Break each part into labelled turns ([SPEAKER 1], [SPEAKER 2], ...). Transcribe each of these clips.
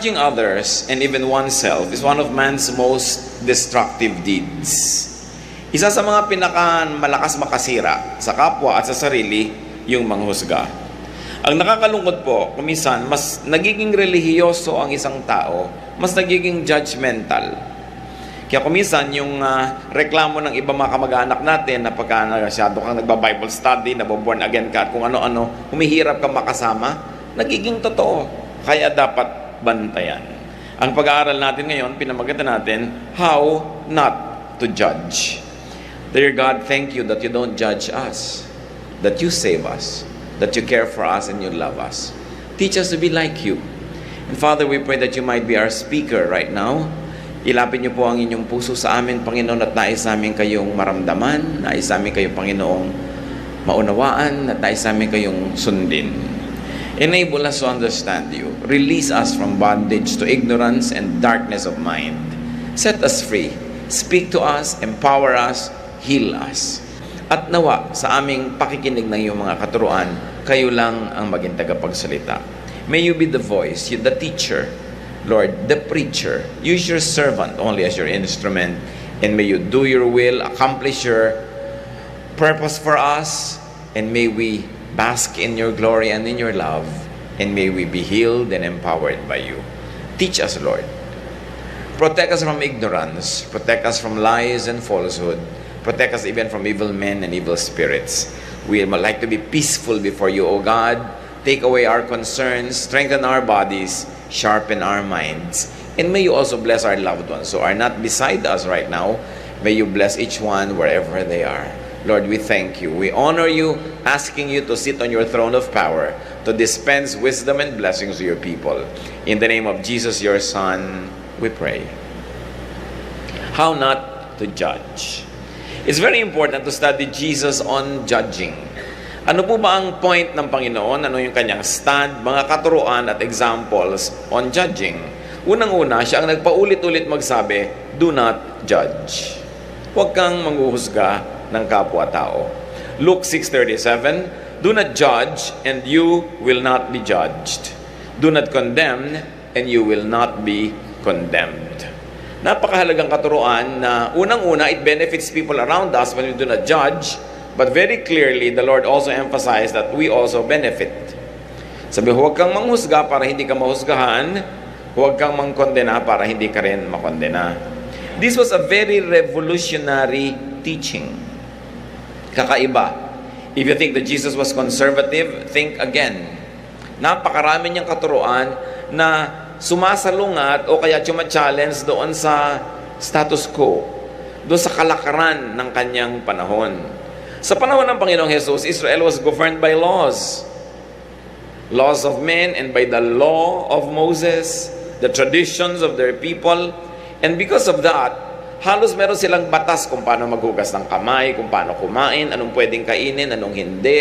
[SPEAKER 1] Judging others and even oneself is one of man's most destructive deeds. Isa sa mga pinakamalakas makasira sa kapwa at sa sarili, yung manghusga. Ang nakakalungkot po, kuminsan, mas nagiging relihiyoso ang isang tao, mas nagiging judgmental. Kaya kuminsan, yung reklamo ng iba mga kamag-anak natin na pagka masyado kang nagba-Bible study, naboborn again ka, at kung ano-ano, humihirap kang makasama, nagiging totoo. Kaya dapat bantayan. Ang pag-aaral natin ngayon, pinamagatan natin, how not to judge. Dear God, thank you that you don't judge us, that you save us, that you care for us and you love us. Teach us to be like you. And Father, we pray that you might be our speaker right now. Ilapit niyo po ang inyong puso sa amin, Panginoon, at nais namin kayong maramdaman, nais namin kayong, Panginoong, maunawaan, at nais namin kayong sundin. Enable us to understand you. Release us from bondage to ignorance and darkness of mind. Set us free. Speak to us, empower us, heal us. At nawa sa aming pakikinig ng iyong mga katuruan, kayo lang ang maging tagapagsalita. May you be the voice, the teacher, Lord, the preacher. Use your servant only as your instrument, and may you do your will, accomplish your purpose for us, and may we bask in your glory and in your love, and may we be healed and empowered by you. Teach us, Lord. Protect us from ignorance. Protect us from lies and falsehood. Protect us even from evil men and evil spirits. We would like to be peaceful before you, O God. Take away our concerns, strengthen our bodies, sharpen our minds. And may you also bless our loved ones who are not beside us right now. May you bless each one wherever they are. Lord, we thank you. We honor you, asking you to sit on your throne of power, to dispense wisdom and blessings to your people. In the name of Jesus, your Son, we pray. How not to judge. It's very important to study Jesus on judging. Ano po ba ang point ng Panginoon? Ano yung kanyang stand, mga katuruan at examples on judging? Unang-una, siya ang nagpaulit-ulit magsabi, do not judge. Huwag kang manghuhusga ng kapwa-tao. Luke 6:37, do not judge and you will not be judged. Do not condemn and you will not be condemned. Napakahalagang katuruan na unang-una, it benefits people around us when we do not judge, but very clearly, the Lord also emphasized that we also benefit. Sabi, huwag kang manghusga para hindi ka mahusgahan, huwag kang mangkondena para hindi ka rin makondena. This was a very revolutionary teaching. Kakaiba. If you think that Jesus was conservative, think again. Napakarami niyang katuruan na sumasalungat o kaya challenge doon sa status quo, doon sa kalakaran ng kanyang panahon. Sa panahon ng Panginoong Jesus, Israel was governed by laws. Laws of men and by the law of Moses, the traditions of their people. And because of that, halos meron silang batas kung paano maghugas ng kamay, kung paano kumain, anong pwedeng kainin, anong hindi,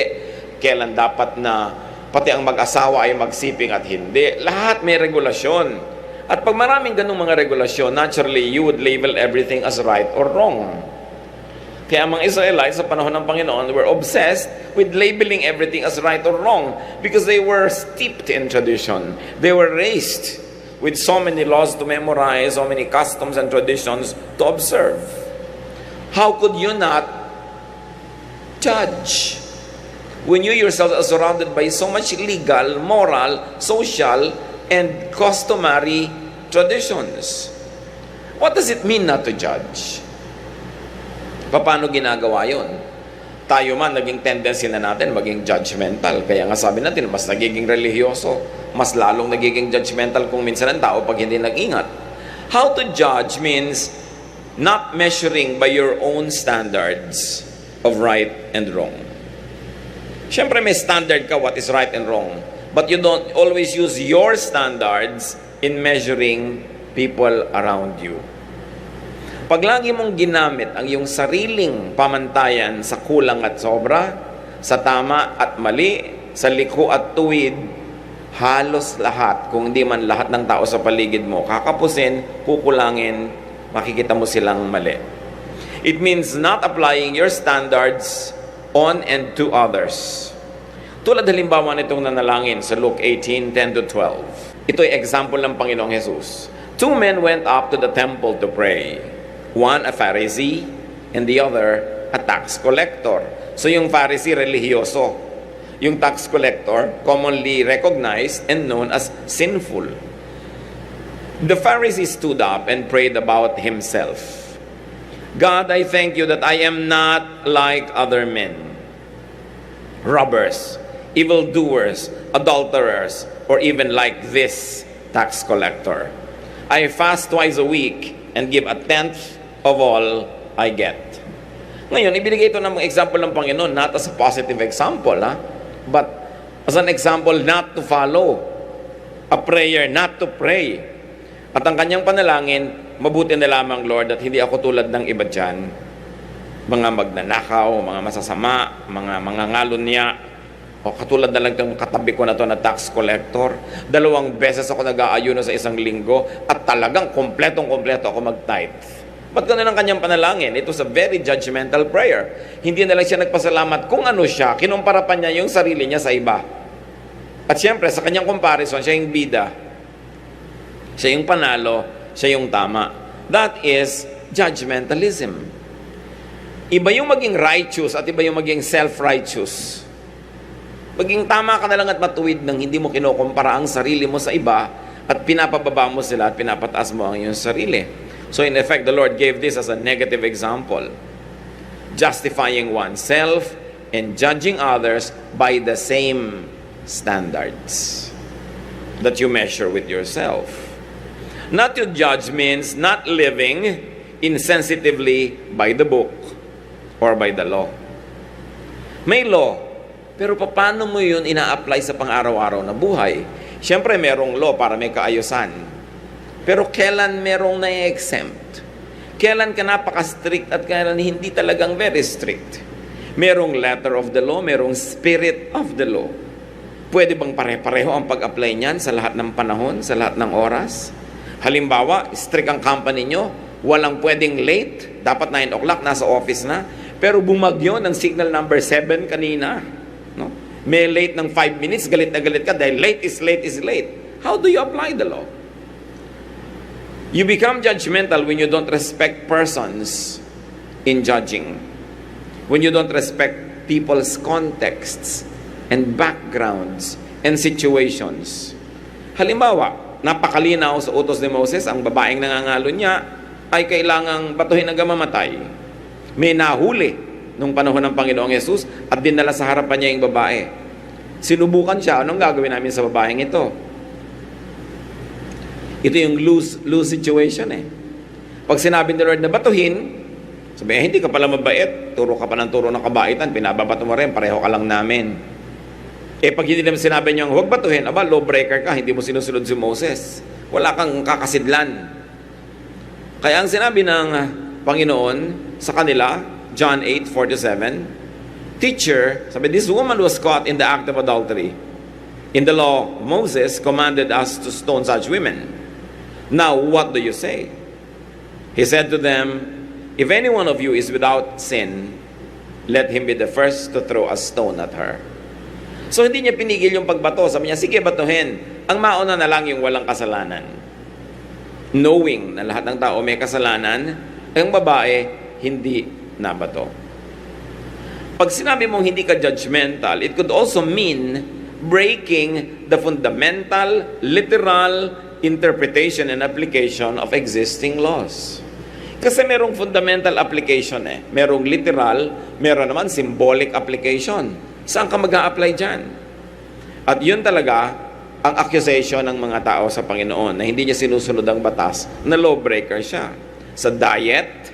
[SPEAKER 1] kailan dapat na pati ang mag-asawa ay magsiping at hindi. Lahat may regulasyon. At pag maraming ganung mga regulasyon, naturally, you would label everything as right or wrong. Kaya ang mga Israelites sa panahon ng Panginoon were obsessed with labeling everything as right or wrong because they were steeped in tradition. They were raised with so many laws to memorize, so many customs and traditions to observe. How could you not judge when you yourselves are surrounded by so much legal, moral, social, and customary traditions? What does it mean not to judge? Paano ginagawa yon? Tayo man, naging tendency na natin maging judgmental. Kaya nga sabi natin, mas nagiging relihiyoso, mas lalong nagiging judgmental kung minsan ang tao pag hindi nag-ingat. How to judge means not measuring by your own standards of right and wrong. Siyempre may standard ka what is right and wrong, but you don't always use your standards in measuring people around you. Pag lagi mong ginamit ang iyong sariling pamantayan sa kulang at sobra, sa tama at mali, sa liko at tuwid, halos lahat, kung hindi man lahat ng tao sa paligid mo, kakapusin, kukulangin, makikita mo silang mali. It means not applying your standards on and to others. Tulad halimbawa nitong nanalangin sa Luke 18:10-12. Ito ay example ng Panginoong Jesus. Two men went up to the temple to pray. One a Pharisee and the other a tax collector. So yung Pharisee, religyoso. Yung tax collector, commonly recognized and known as sinful. The Pharisee stood up and prayed about himself. God, I thank you that I am not like other men, robbers, evildoers, adulterers, or even like this tax collector. I fast twice a week and give a tenth of all I get. Ngayon, ibinigay ito ng example ng Panginoon, not as a positive example, but as an example not to follow, a prayer not to pray. At ang kanyang panalangin, mabuti na lamang, Lord, at hindi ako tulad ng iba dyan, mga magnanakaw, mga masasama, mga ngalon niya, o katulad na lang ng katabi ko na to na tax collector. 2 beses ako nag-aayuno sa isang linggo at talagang kompletong-kompleto ako mag-tithe. Ba't ganun ang kanyang panalangin? It was a very judgmental prayer. Hindi na lang siya nagpasalamat kung ano siya, kinumpara pa niya yung sarili niya sa iba. At siyempre, sa kanyang comparison, siya yung bida. Siya yung panalo, siya yung tama. That is judgmentalism. Iba yung maging righteous at iba yung maging self-righteous. Maging tama ka na lang at matuwid nang hindi mo kinukumpara ang sarili mo sa iba at pinapababa mo sila at pinapataas mo ang iyong sarili. So in effect, the Lord gave this as a negative example. Justifying oneself and judging others by the same standards that you measure with yourself. Not to judge means not living insensitively by the book or by the law. May law, pero paano mo yun ina-apply sa pang-araw-araw na buhay? Siyempre, merong law para may kaayusan. Pero kailan merong na-exempt? Kailan ka napaka-strict at kailan hindi talagang very strict? Merong letter of the law, merong spirit of the law. Pwede bang pare-pareho ang pag-apply niyan sa lahat ng panahon, sa lahat ng oras? Halimbawa, strict ang company nyo, walang pwedeng late, dapat 9 o'clock, nasa office na, pero bumagyo ng signal number 7 kanina. No? May late ng 5 minutes, galit na galit ka dahil late is late is late. How do you apply the law? You become judgmental when you don't respect persons in judging. When you don't respect people's contexts and backgrounds and situations. Halimbawa, napakalinaw sa utos ni Moses, ang babaeng nangangalo niya ay kailangang batuhin hanggang mamatay. May nahuli nung panahon ng Panginoong Yesus at dinala sa harapan niya yung babae. Sinubukan siya, anong gagawin namin sa babaeng ito? Ito yung lose situation eh. Pag sinabi ni Lord na batuhin, sabi, hindi ka pala mabait, turo ka pa ng turo ng kabaitan, pinababato mo rin, pareho ka lang namin. Pag hindi naman sinabi niya, huwag batuhin, lawbreaker ka, hindi mo sinusunod si Moses. Wala kang kakasidlan. Kaya ang sinabi ng Panginoon sa kanila, John 8:47, Teacher, sabi, this woman was caught in the act of adultery. In the law, Moses commanded us to stone such women. Now, what do you say? He said to them, if any one of you is without sin, let him be the first to throw a stone at her. So, hindi niya pinigil yung pagbato. Sabi niya, sige, batuhin. Ang mauna na lang yung walang kasalanan. Knowing na lahat ng tao may kasalanan, ang babae, hindi nabato. Pag sinabi mong hindi ka judgmental, it could also mean breaking the fundamental, literal interpretation and application of existing laws. Kasi merong fundamental application merong literal, meron naman symbolic application. Saan ka mag-a-apply dyan? At yun talaga ang accusation ng mga tao sa Panginoon na hindi niya sinusunod ang batas, na lawbreaker siya. Sa diet,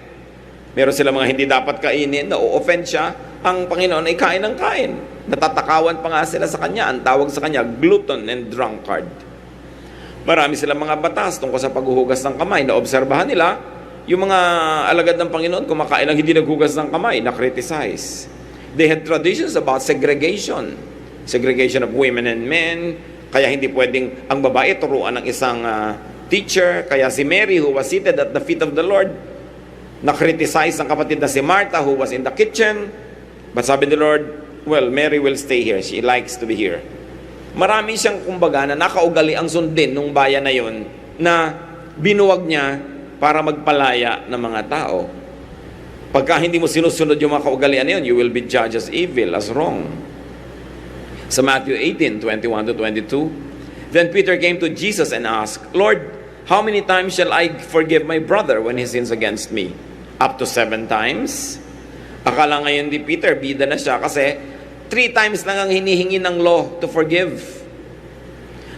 [SPEAKER 1] meron sila mga hindi dapat kainin, na-offend siya, ang Panginoon ay kain ng kain. Natatakawan pa nga sila sa kanya. Ang tawag sa kanya, glutton and drunkard. Marami silang mga batas tungkol sa paghuhugas ng kamay. Naobserbahan nila, yung mga alagad ng Panginoon, kumakain lang hindi naghugas ng kamay, na-criticize. They had traditions about segregation. Segregation of women and men. Kaya hindi pwedeng ang babae turuan ng isang teacher. Kaya si Mary, who was seated at the feet of the Lord, na-criticize ang kapatid na si Martha, who was in the kitchen. But sabi ni Lord, well, Mary will stay here. She likes to be here. Marami siyang kumbaga na nakaugali ang sundin nung bayan na yon na binuwag niya para magpalaya ng mga tao. Pagka hindi mo sinusunod yung mga kaugalian na yun, you will be judged as evil, as wrong. Sa Matthew 18:21-22, then Peter came to Jesus and asked, Lord, how many times shall I forgive my brother when he sins against me? Up to 7 times? Akala ngayon di Peter, bida na siya kasi 3 times lang ang hinihingi ng law to forgive.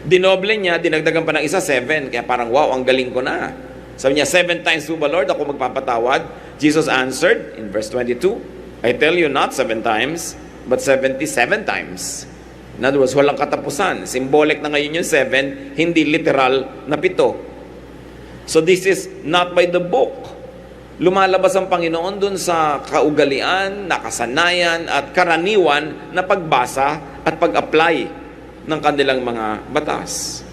[SPEAKER 1] Dinoble niya, dinagdagan pa ng isa, 7. Kaya parang, wow, ang galing ko na. Sabi niya, 7 times po ba, Lord, ako magpapatawad? Jesus answered in verse 22, I tell you not 7 times, but 77 times. In other words, walang katapusan. Symbolic na ngayon yung 7, hindi literal na 7. So this is not by the book. Lumalabas ang Panginoon dun sa kaugalian, nakasanayan at karaniwan na pagbasa at pag-apply ng kanilang mga batas.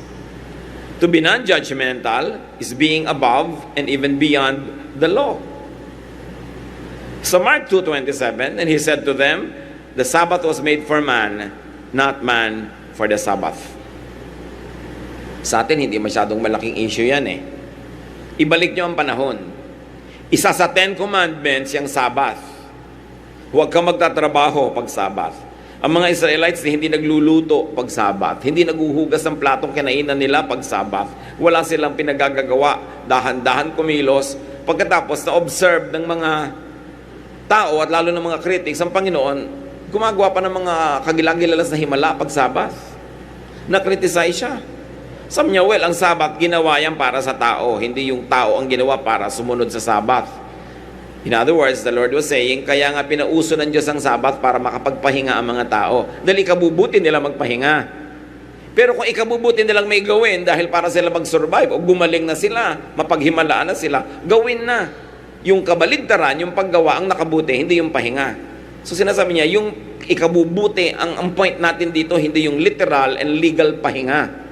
[SPEAKER 1] To be non-judgmental is being above and even beyond the law. Sa Mark 2:27, and he said to them, the Sabbath was made for man, not man for the Sabbath. Sa atin, hindi masyadong malaking issue yan eh. Ibalik nyo ang panahon. Isa sa 10 commandments yung Sabbath. Huwag kang magtatrabaho pag Sabbath. Ang mga Israelites hindi nagluluto pag Sabbath. Hindi naguhugas ng platong kinainan nila pag Sabbath. Wala silang pinagagagawa. Dahan-dahan kumilos. Pagkatapos na-observe ng mga tao at lalo ng mga critics, ang Panginoon, gumagawa pa ng mga kagilagilalas na himala pag Sabbath. Na-criticize siya. Sabi niya, well, ang Sabbath ginawa yan para sa tao, hindi yung tao ang ginawa para sumunod sa Sabbath. In other words, the Lord was saying, kaya nga pinauso ng Diyos ang Sabbath para makapagpahinga ang mga tao. Dahil ikabubuti nila magpahinga. Pero kung ikabubuti nilang may gawin dahil para sila mag-survive o gumaling na sila, mapaghimalaan na sila, gawin na. Yung kabaligtaran, yung paggawa ang nakabuti, hindi yung pahinga. So sinasabi niya, yung ikabubuti, ang point natin dito, hindi yung literal and legal pahinga.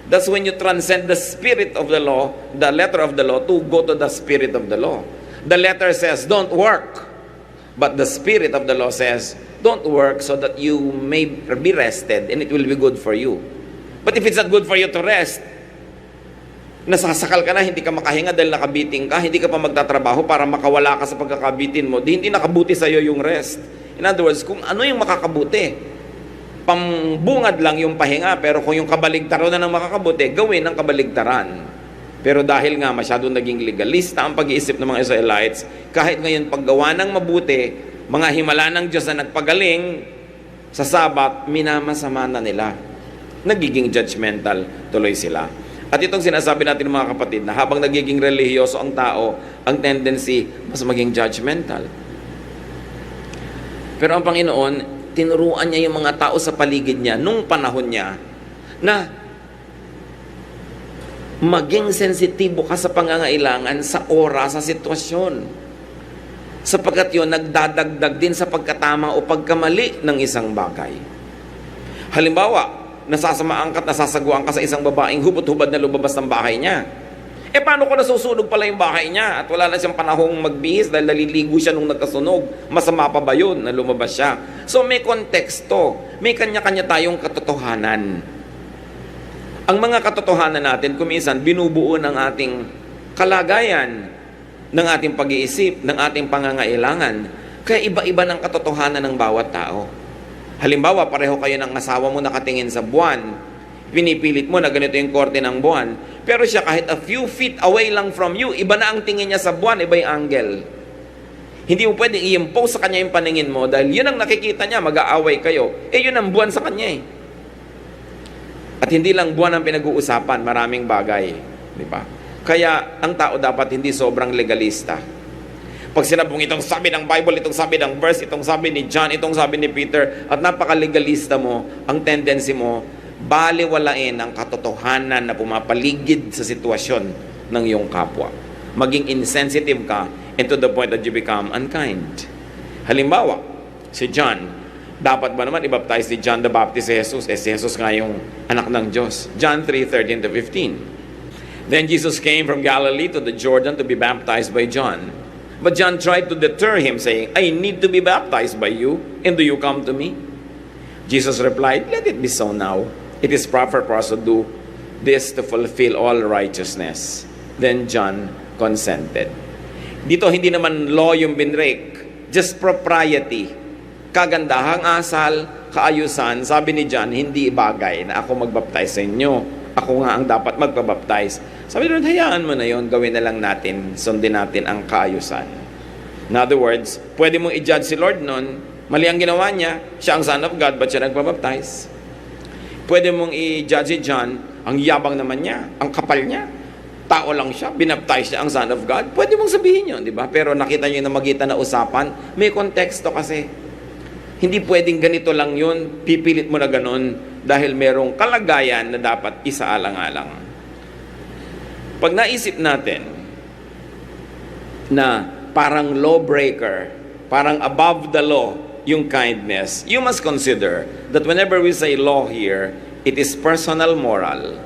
[SPEAKER 1] That's when you transcend the spirit of the law, the letter of the law, to go to the spirit of the law. The letter says, don't work. But the spirit of the law says, don't work so that you may be rested and it will be good for you. But if it's not good for you to rest, nasasakal ka na, hindi ka makahinga dahil nakabiting ka, hindi ka pa magtatrabaho para makawala ka sa pagkakabitin mo, hindi nakabuti sa'yo yung rest. In other words, kung ano yung makakabuti, pambungad lang yung pahinga, pero kung yung kabaligtaran na ng makakabuti, gawin ang kabaligtaran. Pero dahil nga masyadong naging legalista ang pag-iisip ng mga Israelites, kahit ngayon paggawa ng mabuti, mga himala ng Diyos na nagpagaling sa Sabat, minamasama na nila. Nagiging judgmental tuloy sila. At itong sinasabi natin mga kapatid, na habang nagiging relihiyoso ang tao, ang tendency mas maging judgmental. Pero ang Panginoon, tinuruan niya yung mga tao sa paligid niya nung panahon niya na maging sensitibo ka sa pangangailangan sa oras, sa sitwasyon. Sapagkat yun, nagdadagdag din sa pagkatama o pagkamali ng isang bagay. Halimbawa, nasasamaan ka at nasasaguan ka sa isang babaeng hubot-hubad na lumabas ng bahay niya. Paano ko nasusunog pala yung bahay niya at wala na siyang panahong magbihis dahil naliligo siya nung nagkasunog? Masama pa ba yun na lumabas siya? So may konteksto, may kanya-kanya tayong katotohanan. Ang mga katotohanan natin, kuminsan, binubuo ng ating kalagayan, ng ating pag-iisip, ng ating pangangailangan. Kaya iba-iba ng katotohanan ng bawat tao. Halimbawa, pareho kayo ng asawa mo nakatingin sa buwan. Pinipilit mo na ganito yung korte ng buwan. Pero siya kahit a few feet away lang from you, iba na ang tingin niya sa buwan, iba yung angle. Hindi mo pwedeng i-impose sa kanya yung paningin mo dahil yun ang nakikita niya, mag-aaway kayo. Yun ang buwan sa kanya eh. At hindi lang buwan ang pinag-uusapan, maraming bagay. Di ba? Kaya ang tao dapat hindi sobrang legalista. Pag sinabong itong sabi ng Bible, itong sabi ng verse, itong sabi ni John, itong sabi ni Peter, at napaka-legalista mo, ang tendency mo, baliwalain ang katotohanan na pumapaligid sa sitwasyon ng iyong kapwa. Maging insensitive ka and to the point that you become unkind. Halimbawa, si John, dapat ba naman i-baptize ni John the Baptist si Jesus? Si Jesus nga yung anak ng Diyos. John 3:13-15. Then Jesus came from Galilee to the Jordan to be baptized by John. But John tried to deter him, saying, I need to be baptized by you, and do you come to me? Jesus replied, "Let it be so now. It is proper for us to do this to fulfill all righteousness." Then John consented. Dito hindi naman law yung binrek, just propriety. Kagandahang asal, kaayusan. Sabi ni John, hindi bagay na ako magbaptize sa inyo. Ako nga ang dapat magpabaptize. Sabi ni Lord, hayaan mo na yon, gawin na lang natin, sundin natin ang kaayusan. In other words, pwede mong i-judge si Lord nun, mali ang ginawa niya, siya ang Son of God, ba't siya nagpabaptize? Pwede mong i-judge si John, ang yabang naman niya, ang kapal niya, tao lang siya, binaptize siya ang Son of God. Pwede mong sabihin yun, di ba? Pero nakita niyo na magitan na usapan, may konteksto kasi. Hindi pwedeng ganito lang yun, pipilit mo na ganun dahil merong kalagayan na dapat isaalang-alang. Pag naisip natin na parang lawbreaker, parang above the law yung kindness, you must consider that whenever we say law here, it is personal moral,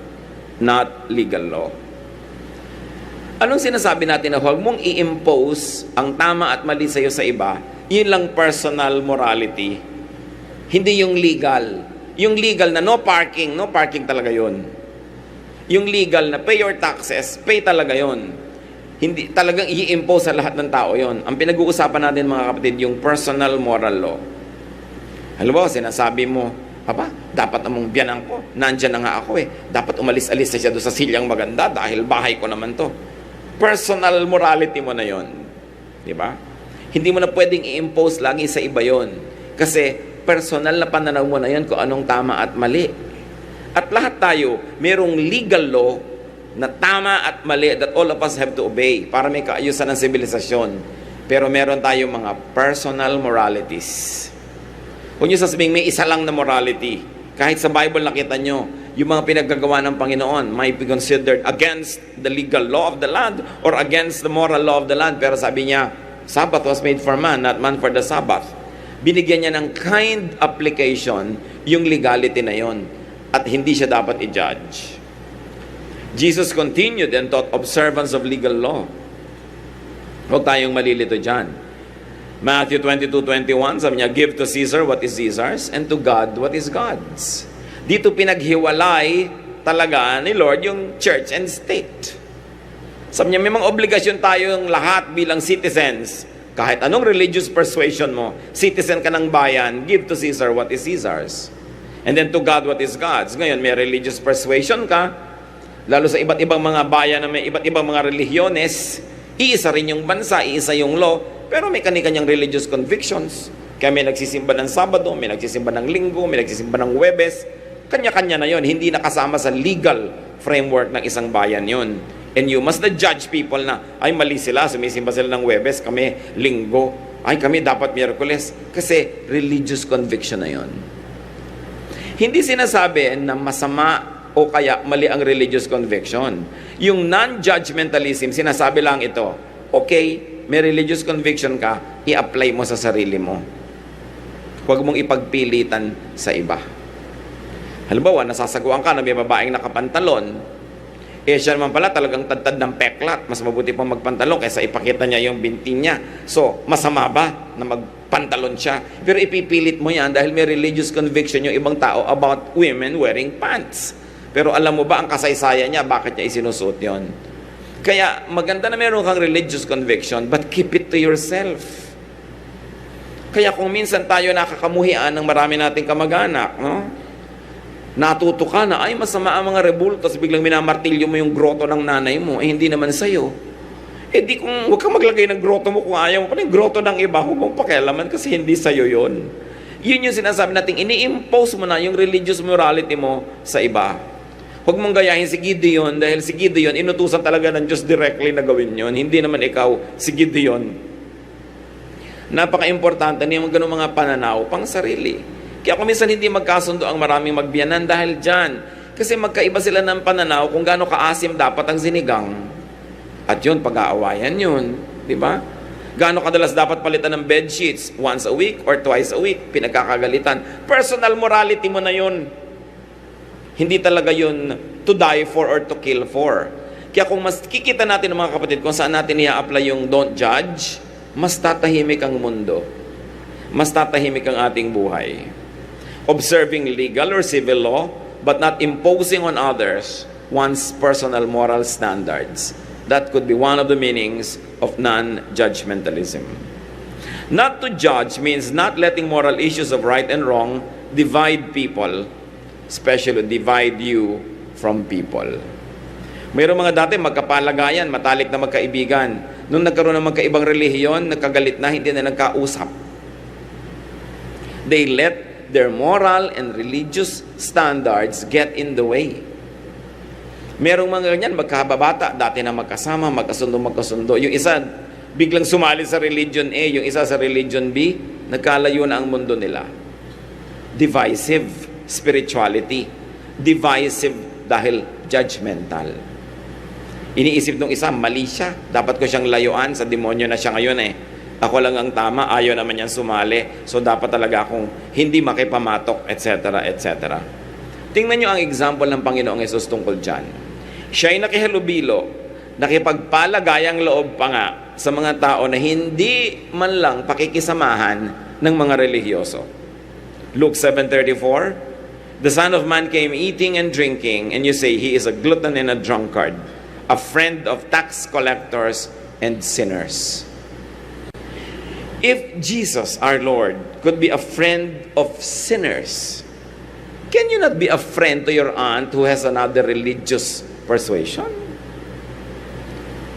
[SPEAKER 1] not legal law. Anong sinasabi natin na huwag mong i-impose ang tama at mali sa iyo sa iba? Yun lang personal morality. Hindi yung legal. Yung legal na no parking talaga yun. Yung legal na pay your taxes, pay talaga yun. Hindi talagang i-impose sa lahat ng tao yun. Ang pinag-uusapan natin mga kapatid, yung personal moral law. Halimbawa, sinasabi mo, "Aba, dapat namang biyanan ko. Nandyan na nga ako eh. Dapat umalis-alis na siya doon sa silyang maganda dahil bahay ko naman to." Personal morality mo na yon, di ba? Hindi mo na pwedeng i-impose lagi sa iba yon. Kasi personal na pananaw mo na yon kung anong tama at mali. At lahat tayo, merong legal law na tama at mali that all of us have to obey para may kaayusan ng sibilisasyon. Pero meron tayong mga personal moralities. Kung nyo sasabihin, may isa lang na morality. Kahit sa Bible nakita nyo, yung mga pinaggagawa ng Panginoon might be considered against the legal law of the land or against the moral law of the land. Pero sabi niya, Sabbath was made for man, not man for the Sabbath. Binigyan niya ng kind application yung legality na yon at hindi siya dapat i-judge. Jesus continued and taught observance of legal law. Huwag tayong malilito dyan. Matthew 22:21, sabi niya, "Give to Caesar what is Caesar's and to God what is God's." Dito pinaghiwalay talaga ni Lord yung church and state. Sabi niya, may mga obligasyon tayong lahat bilang citizens. Kahit anong religious persuasion mo, citizen ka ng bayan, give to Caesar what is Caesar's. And then to God what is God's. Ngayon, may religious persuasion ka, lalo sa iba't ibang mga bayan na may iba't ibang mga religyones, iisa rin yung bansa, iisa yung law, pero may kani-kanyang religious convictions. Kaya may nagsisimba ng Sabado, may nagsisimba ng Linggo, may nagsisimba ng Huwebes. Kanya-kanya na yon, hindi nakasama sa legal framework ng isang bayan yon. And you must not judge people na, ay mali sila, sumisimba sila ng Huwebes, kami Linggo, ay kami dapat Miyerkules. Kasi religious conviction na yon. Hindi sinasabi na masama o kaya mali ang religious conviction. Yung non-judgmentalism, sinasabi lang ito, okay, may religious conviction ka, i-apply mo sa sarili mo. Huwag mong ipagpilitan sa iba. Halimbawa, nasasaguan ka na may babaeng nakapantalon, siya naman pala talagang tadtad ng peklat. Mas mabuti pang magpantalon kaysa ipakita niya yung binti niya. So, masama ba na magpantalon siya? Pero ipipilit mo yan dahil may religious conviction yung ibang tao about women wearing pants. Pero alam mo ba ang kasaysayan niya, bakit niya isinusuot yon? Kaya maganda na meron kang religious conviction, but keep it to yourself. Kaya kung minsan tayo nakakamuhian ng marami nating kamag-anak, no? Natuto ka na, ay masama ang mga rebultos, biglang minamartilyo mo yung groto ng nanay mo, hindi naman sa'yo. Di kung, huwag kang maglagay ng groto mo kung ayaw mo, yung groto ng iba, huwag mong pakialaman kasi hindi sa'yo yon. Yun yung sinasabi natin, ini-impose mo na yung religious morality mo sa iba. Huwag mong gayahin si Gideon, dahil si Gideon, inutusan talaga ng Diyos directly na gawin yon. Hindi naman ikaw si Gideon. Napaka-importante na yung ganung mga pananaw pang sarili. Kaya kung minsan hindi magkasundo ang maraming magbiyanan dahil dyan. Kasi magkaiba sila ng pananaw kung gaano kaasim dapat ang sinigang. At yun, pag-aawayan yun. Di ba? Gaano kadalas dapat palitan ng bed sheets? Once a week or twice a week? Pinagkakagalitan. Personal morality mo na yun. Hindi talaga yun to die for or to kill for. Kaya kung mas kikita natin ng mga kapatid kung saan natin i-apply yung don't judge, mas tatahimik ang mundo. Mas tatahimik ang ating buhay. observing legal or civil law, but not imposing on others one's personal moral standards. That could be one of the meanings of non-judgmentalism. Not to judge means not letting moral issues of right and wrong divide people, especially divide you from people. Mayroong mga dati magkapalagayan, matalik na magkaibigan. Nung nagkaroon ng magkaibang relihiyon, nagkagalit na, hindi na nagkausap. They let their moral and religious standards get in the way. Merong mga ganyan, magkababata, dati na magkasundo. Yung isa, biglang sumali sa religion A, yung isa sa religion B, nagkalayo na ang mundo nila. Divisive spirituality. Divisive dahil judgmental. Iniisip nung isa, mali siya. Dapat ko siyang layuan, sa demonyo na siya ngayon eh. Ako lang ang tama, ayaw naman niyang sumali. So dapat talaga akong hindi makipamatok, etc. etc. Tingnan niyo ang example ng Panginoong Hesus tungkol dyan. Siya ay nakihalubilo, nakipagpalagayang loob pa nga sa mga tao na hindi man lang pakikisamahan ng mga relihiyoso. Luke 7:34, the Son of Man came eating and drinking, and you say he is a glutton and a drunkard, a friend of tax collectors and sinners. If Jesus, our Lord, could be a friend of sinners, can you not be a friend to your aunt who has another religious persuasion?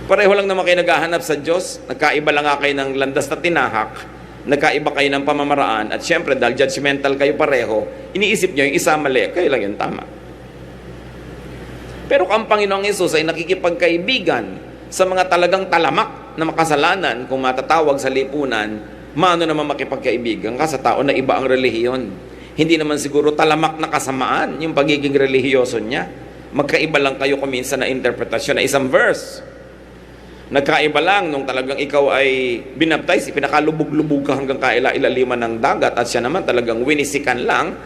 [SPEAKER 1] Pareho lang naman kayo naghahanap sa Diyos, nagkaiba lang kayo ng landas na tinahak, nagkaiba kayo ng pamamaraan, at syempre dahil judgmental kayo pareho, iniisip nyo yung isa mali, kayo lang yung tama. Pero kung ang Panginoong Hesus ay nakikipagkaibigan sa mga talagang talamak na makasalanan, kung matatawag sa lipunan, maano naman makipagkaibigan ka sa tao na iba ang relihiyon? Hindi naman siguro talamak na kasamaan yung pagiging relihiyoso niya. Magkaiba lang kayo kuminsan na interpretasyon na isang verse. Nagkaiba lang nung talagang ikaw ay binaptize, pinakalubog-lubog ka hanggang kaila-ilaliman ng dagat, at siya naman talagang winisikan lang,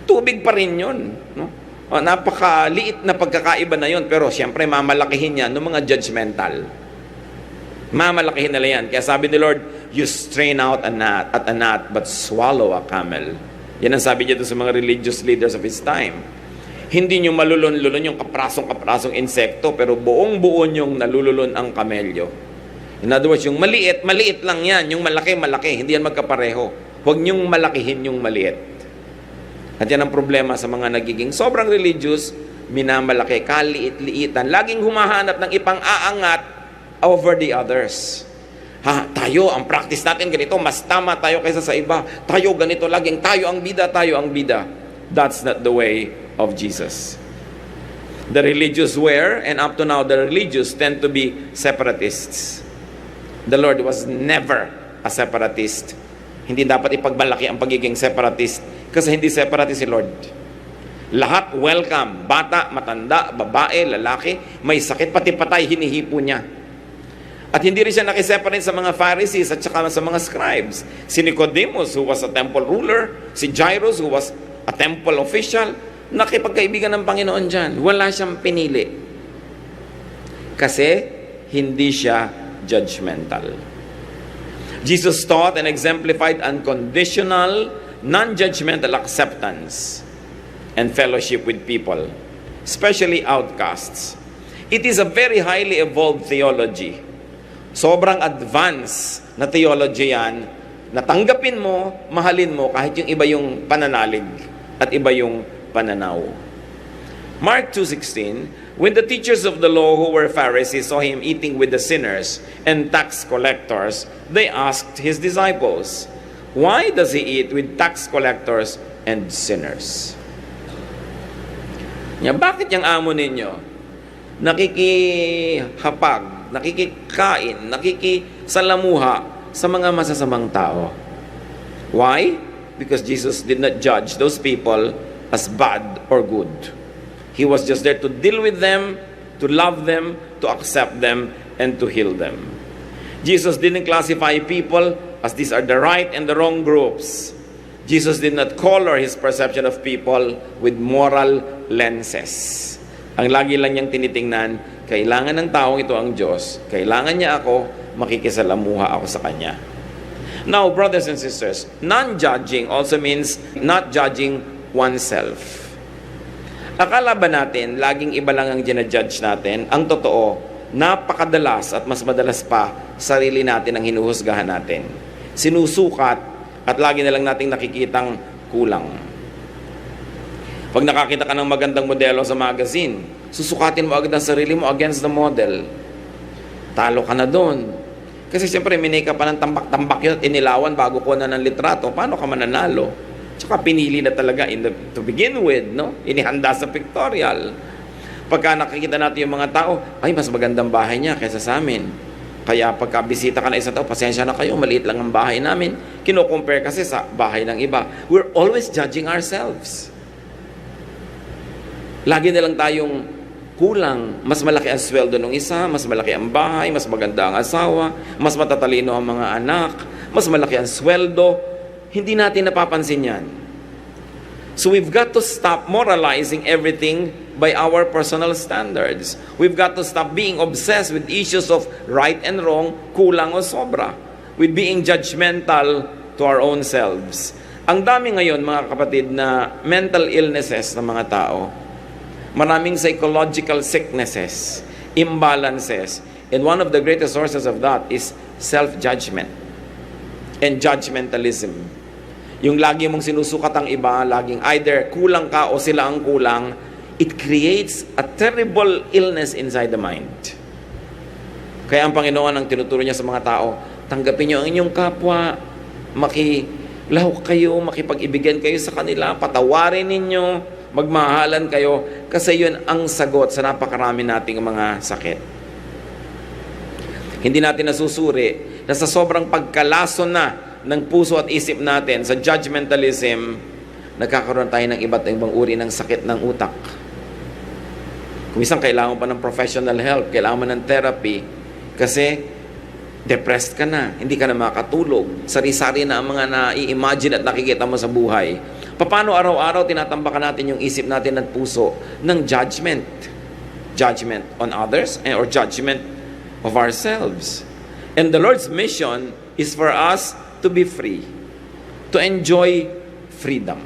[SPEAKER 1] tubig pa rin yun. No? Napakaliit na pagkakaiba na yun, pero siyempre mamalakihin yan ng mga judgmental. Mamalakihin nila yan. Kaya sabi ni Lord, you strain out a gnat, but swallow a camel. Yan ang sabi niya sa mga religious leaders of his time. Hindi nyo malulon-lulon yung kaprasong insekto, pero buong-buo nyong nalululon ang kamelyo. In other words, yung maliit lang yan. Yung malaki, hindi yan magkapareho. Huwag nyong malakihin yung maliit. At yan ang problema sa mga nagiging sobrang religious, minamalaki, kaliit-liitan, laging humahanap ng ipang-aangat over the others. Tayo, ang practice natin ganito, mas tama tayo kaysa sa iba. Tayo ganito, laging tayo ang bida. That's not the way of Jesus. The religious were, and up to now, the religious tend to be separatists. The Lord was never a separatist. Hindi dapat ipagmalaki ang pagiging separatist, kasi hindi separatist si Lord. Lahat welcome, bata, matanda, babae, lalaki, may sakit, pati patay, hinihipo niya. At hindi rin siya nakiseparate sa mga Pharisees at saka sa mga scribes. Si Nicodemus, who was a temple ruler, si Jairus, who was a temple official, nakipagkaibigan ng Panginoon dyan. Wala siyang pinili. Kasi hindi siya judgmental. Jesus taught and exemplified unconditional, non-judgmental acceptance and fellowship with people, especially outcasts. It is a very highly evolved theology. Sobrang advanced na theology yan, natanggapin mo, mahalin mo, kahit yung iba yung pananalig at iba yung pananaw. Mark 2:16, when the teachers of the law who were Pharisees saw him eating with the sinners and tax collectors, they asked his disciples, why does he eat with tax collectors and sinners? Bakit yung amo ninyo nakikihapag, nakikikain, nakikisalamuha sa mga masasamang tao? Why? Because Jesus did not judge those people as bad or good. He was just there to deal with them, to love them, to accept them, and to heal them. Jesus didn't classify people as these are the right and the wrong groups. Jesus did not color his perception of people with moral lenses. Ang lagi lang niyang tinitingnan, kailangan ng taong ito ang Diyos, kailangan niya ako, makikisalamuha ako sa Kanya. Now, brothers and sisters, non-judging also means not judging oneself. Akala ba natin, laging iba lang ang ginajudge natin? Ang totoo, napakadalas at mas madalas pa, sarili natin ang hinuhusgahan natin. Sinusukat at lagi na lang nating nakikitang kulang. Pag nakakita ka ng magandang modelo sa magazine, susukatin mo agad ang sarili mo against the model. Talo ka na doon. Kasi siyempre, minika pa ng tambak-tambak yun at inilawan bago ko na ng litrato. Paano ka mananalo? Tsaka pinili na talaga to begin with, no? Inihanda sa pictorial. Pagka nakikita natin yung mga tao, ay, mas magandang bahay niya kaysa sa amin. Kaya pagka bisita ka na isang tao, pasensya na kayo, maliit lang ang bahay namin. Kino-compare kasi sa bahay ng iba. We're always judging ourselves. Lagi na lang tayong kulang. Mas malaki ang sweldo ng isa, mas malaki ang bahay, mas maganda ang asawa, mas matatalino ang mga anak, mas malaki ang sweldo. Hindi natin napapansin yan. So we've got to stop moralizing everything by our personal standards. We've got to stop being obsessed with issues of right and wrong, kulang o sobra, with being judgmental to our own selves. Ang dami ngayon, mga kapatid, na mental illnesses ng mga tao. Maraming psychological sicknesses, imbalances, and one of the greatest sources of that is self-judgment and judgmentalism. Yung lagi mong sinusukat ang iba, laging either kulang ka o sila ang kulang, it creates a terrible illness inside the mind. Kaya ang Panginoon ang tinuturo niya sa mga tao, tanggapin niyo ang inyong kapwa, makilahok kayo, makipag-ibigan kayo sa kanila, patawarin ninyo, magmahalan kayo, kasi yun ang sagot sa napakarami nating mga sakit. Hindi natin nasusuri na sa sobrang pagkalaso na ng puso at isip natin sa judgmentalism, nagkakaroon tayo ng iba't ibang uri ng sakit ng utak. Kung isang kailangan pa ng professional help, kailangan mo ng therapy, kasi depressed ka na, hindi ka na makatulog, sari-sari na ang mga na-i-imagine at nakikita mo sa buhay. Paano araw-araw tinatambakan natin yung isip natin at puso ng judgment? Judgment on others or judgment of ourselves. And the Lord's mission is for us to be free, to enjoy freedom.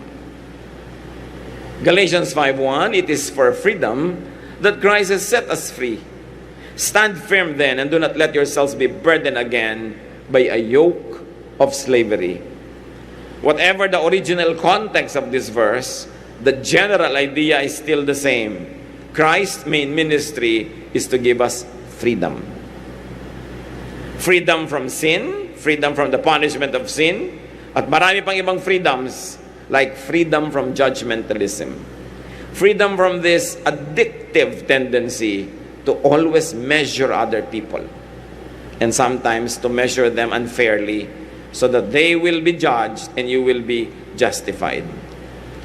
[SPEAKER 1] Galatians 5:1, it is for freedom that Christ has set us free. Stand firm then and do not let yourselves be burdened again by a yoke of slavery. Whatever the original context of this verse, the general idea is still the same. Christ's main ministry is to give us freedom. Freedom from sin, freedom from the punishment of sin, at marami pang ibang freedoms, like freedom from judgmentalism. Freedom from this addictive tendency to always measure other people, and sometimes to measure them unfairly, so that they will be judged and you will be justified.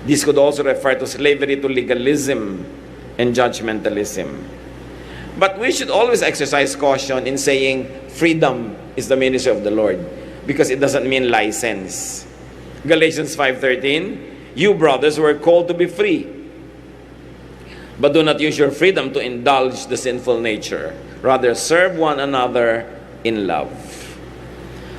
[SPEAKER 1] This could also refer to slavery to legalism and judgmentalism. But we should always exercise caution in saying freedom is the ministry of the Lord, because it doesn't mean license. Galatians 5:13, you brothers were called to be free, but do not use your freedom to indulge the sinful nature. Rather, serve one another in love.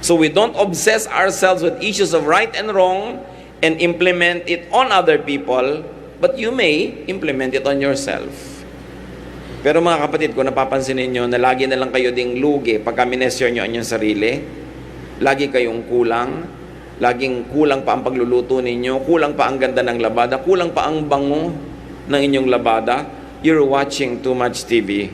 [SPEAKER 1] So we don't obsess ourselves with issues of right and wrong and implement it on other people, but you may implement it on yourself. Pero mga kapatid, kung napapansin ninyo na lagi na lang kayo ding lugi pagka minesyor nyo ang inyong sarili, lagi kayong kulang, laging kulang pa ang pagluluto ninyo, kulang pa ang ganda ng labada, kulang pa ang bango ng inyong labada, you're watching too much TV.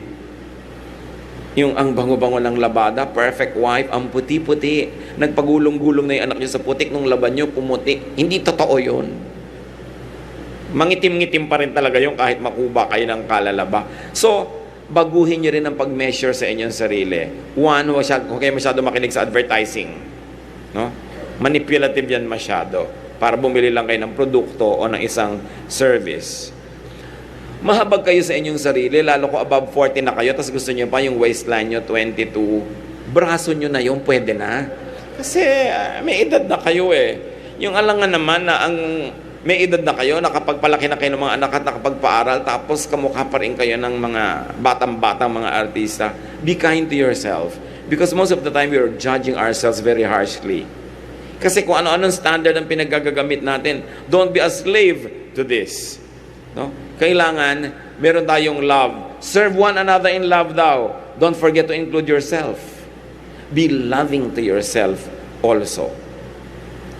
[SPEAKER 1] Yung ang bango-bango ng labada, perfect wife, ang puti-puti, nagpagulong-gulong na yung anak nyo sa putik nung laban nyo, pumuti. Hindi totoo yun. Mangitim-ngitim pa rin talaga yung kahit makuba kayo ng kalalaba. So, baguhin nyo rin ang pag-measure sa inyong sarili. One, huwag kayo masyado makinig sa advertising. No? Manipulative yan masyado para bumili lang kayo ng produkto o ng isang service. Mahabag kayo sa inyong sarili, lalo ko above 40 na kayo, tapos gusto nyo pa yung waistline nyo, 22, braso nyo na yung pwede na. Kasi may edad na kayo eh. Yung alangan naman na ang may edad na kayo, nakapagpalaki na kayo ng mga anak at nakapagpaaral, tapos kamukha pa rin kayo ng mga batang-batang mga artista. Be kind to yourself. Because most of the time, we are judging ourselves very harshly. Kasi kung ano-anong standard ang pinagagamit natin, don't be a slave to this. No? Kailangan, meron tayong love. Serve one another in love daw. Don't forget to include yourself. Be loving to yourself also.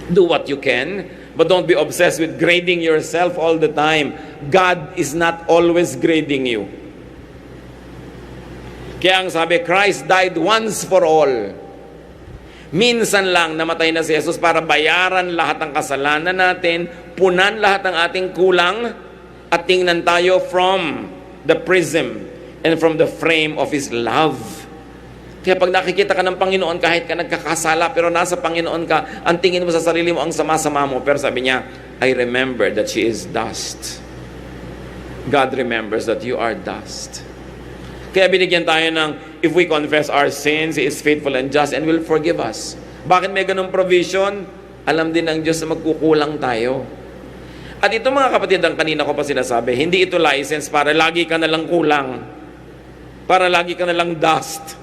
[SPEAKER 1] Do what you can, but don't be obsessed with grading yourself all the time. God is not always grading you. Kaya ang sabi, Christ died once for all. Minsan lang namatay na si Jesus para bayaran lahat ng kasalanan natin, punan lahat ng ating kulang, at tingnan tayo from the prism and from the frame of His love. Kaya pag nakikita ka ng Panginoon, kahit ka nagkakasala, pero nasa Panginoon ka, ang tingin mo sa sarili mo, ang sama-sama mo. Pero sabi niya, I remember that she is dust. God remembers that you are dust. Kaya binigyan tayo ng, if we confess our sins, He is faithful and just and will forgive us. Bakit may ganung provision? Alam din ng Diyos na magkukulang tayo. At ito mga kapatid, ang kanina ko pa sinasabi, hindi ito license para lagi ka nalang kulang. Para lagi ka nalang dust.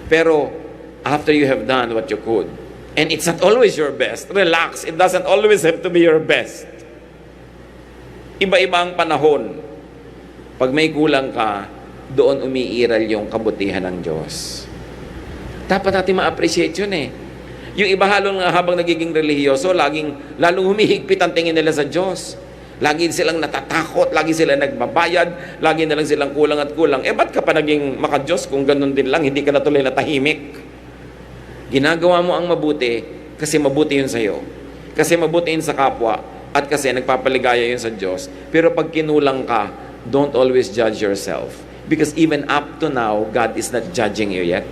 [SPEAKER 1] Pero, after you have done what you could, and it's not always your best, relax, it doesn't always have to be your best. Iba-iba ang panahon. Pag may kulang ka, doon umiiral yung kabutihan ng Diyos. Dapat natin ma-appreciate yun eh. Yung iba habang nagiging relihiyoso, lalong humihigpit ang tingin nila sa Diyos. Lagi silang natatakot, lagi silang nagbabayad, lagi na lang silang kulang at kulang. Ba't ka pa naging maka-Diyos kung ganun din lang, hindi ka na tuloy natahimik? Ginagawa mo ang mabuti kasi mabuti yun sa'yo. Kasi mabuti yun sa kapwa at kasi nagpapaligaya yun sa Diyos. Pero pag kinulang ka, don't always judge yourself. Because even up to now, God is not judging you yet.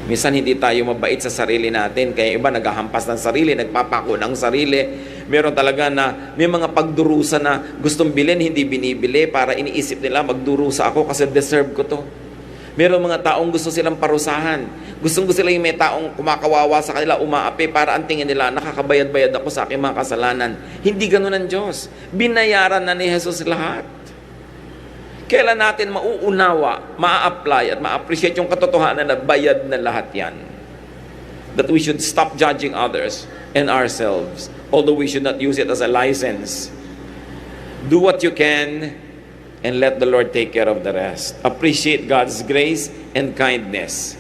[SPEAKER 1] Minsan hindi tayo mabait sa sarili natin. Kaya iba naghahampas ng sarili, nagpapako ng sarili. Meron talaga na may mga pagdurusa na gustong bilhin, hindi binibili para iniisip nila magdurusa ako kasi deserve ko to. Meron mga taong gusto silang parusahan. Gusto lang yung may taong kumakawawa sa kanila, umaapi para ang tingin nila, nakakabayad-bayad ako sa aking mga kasalanan. Hindi ganun ang Diyos. Binayaran na ni Jesus lahat. Kailan natin mauunawa, maa-apply at ma-appreciate yung katotohanan na bayad na lahat yan. That we should stop judging others and ourselves, although we should not use it as a license. Do what you can and let the Lord take care of the rest. Appreciate God's grace and kindness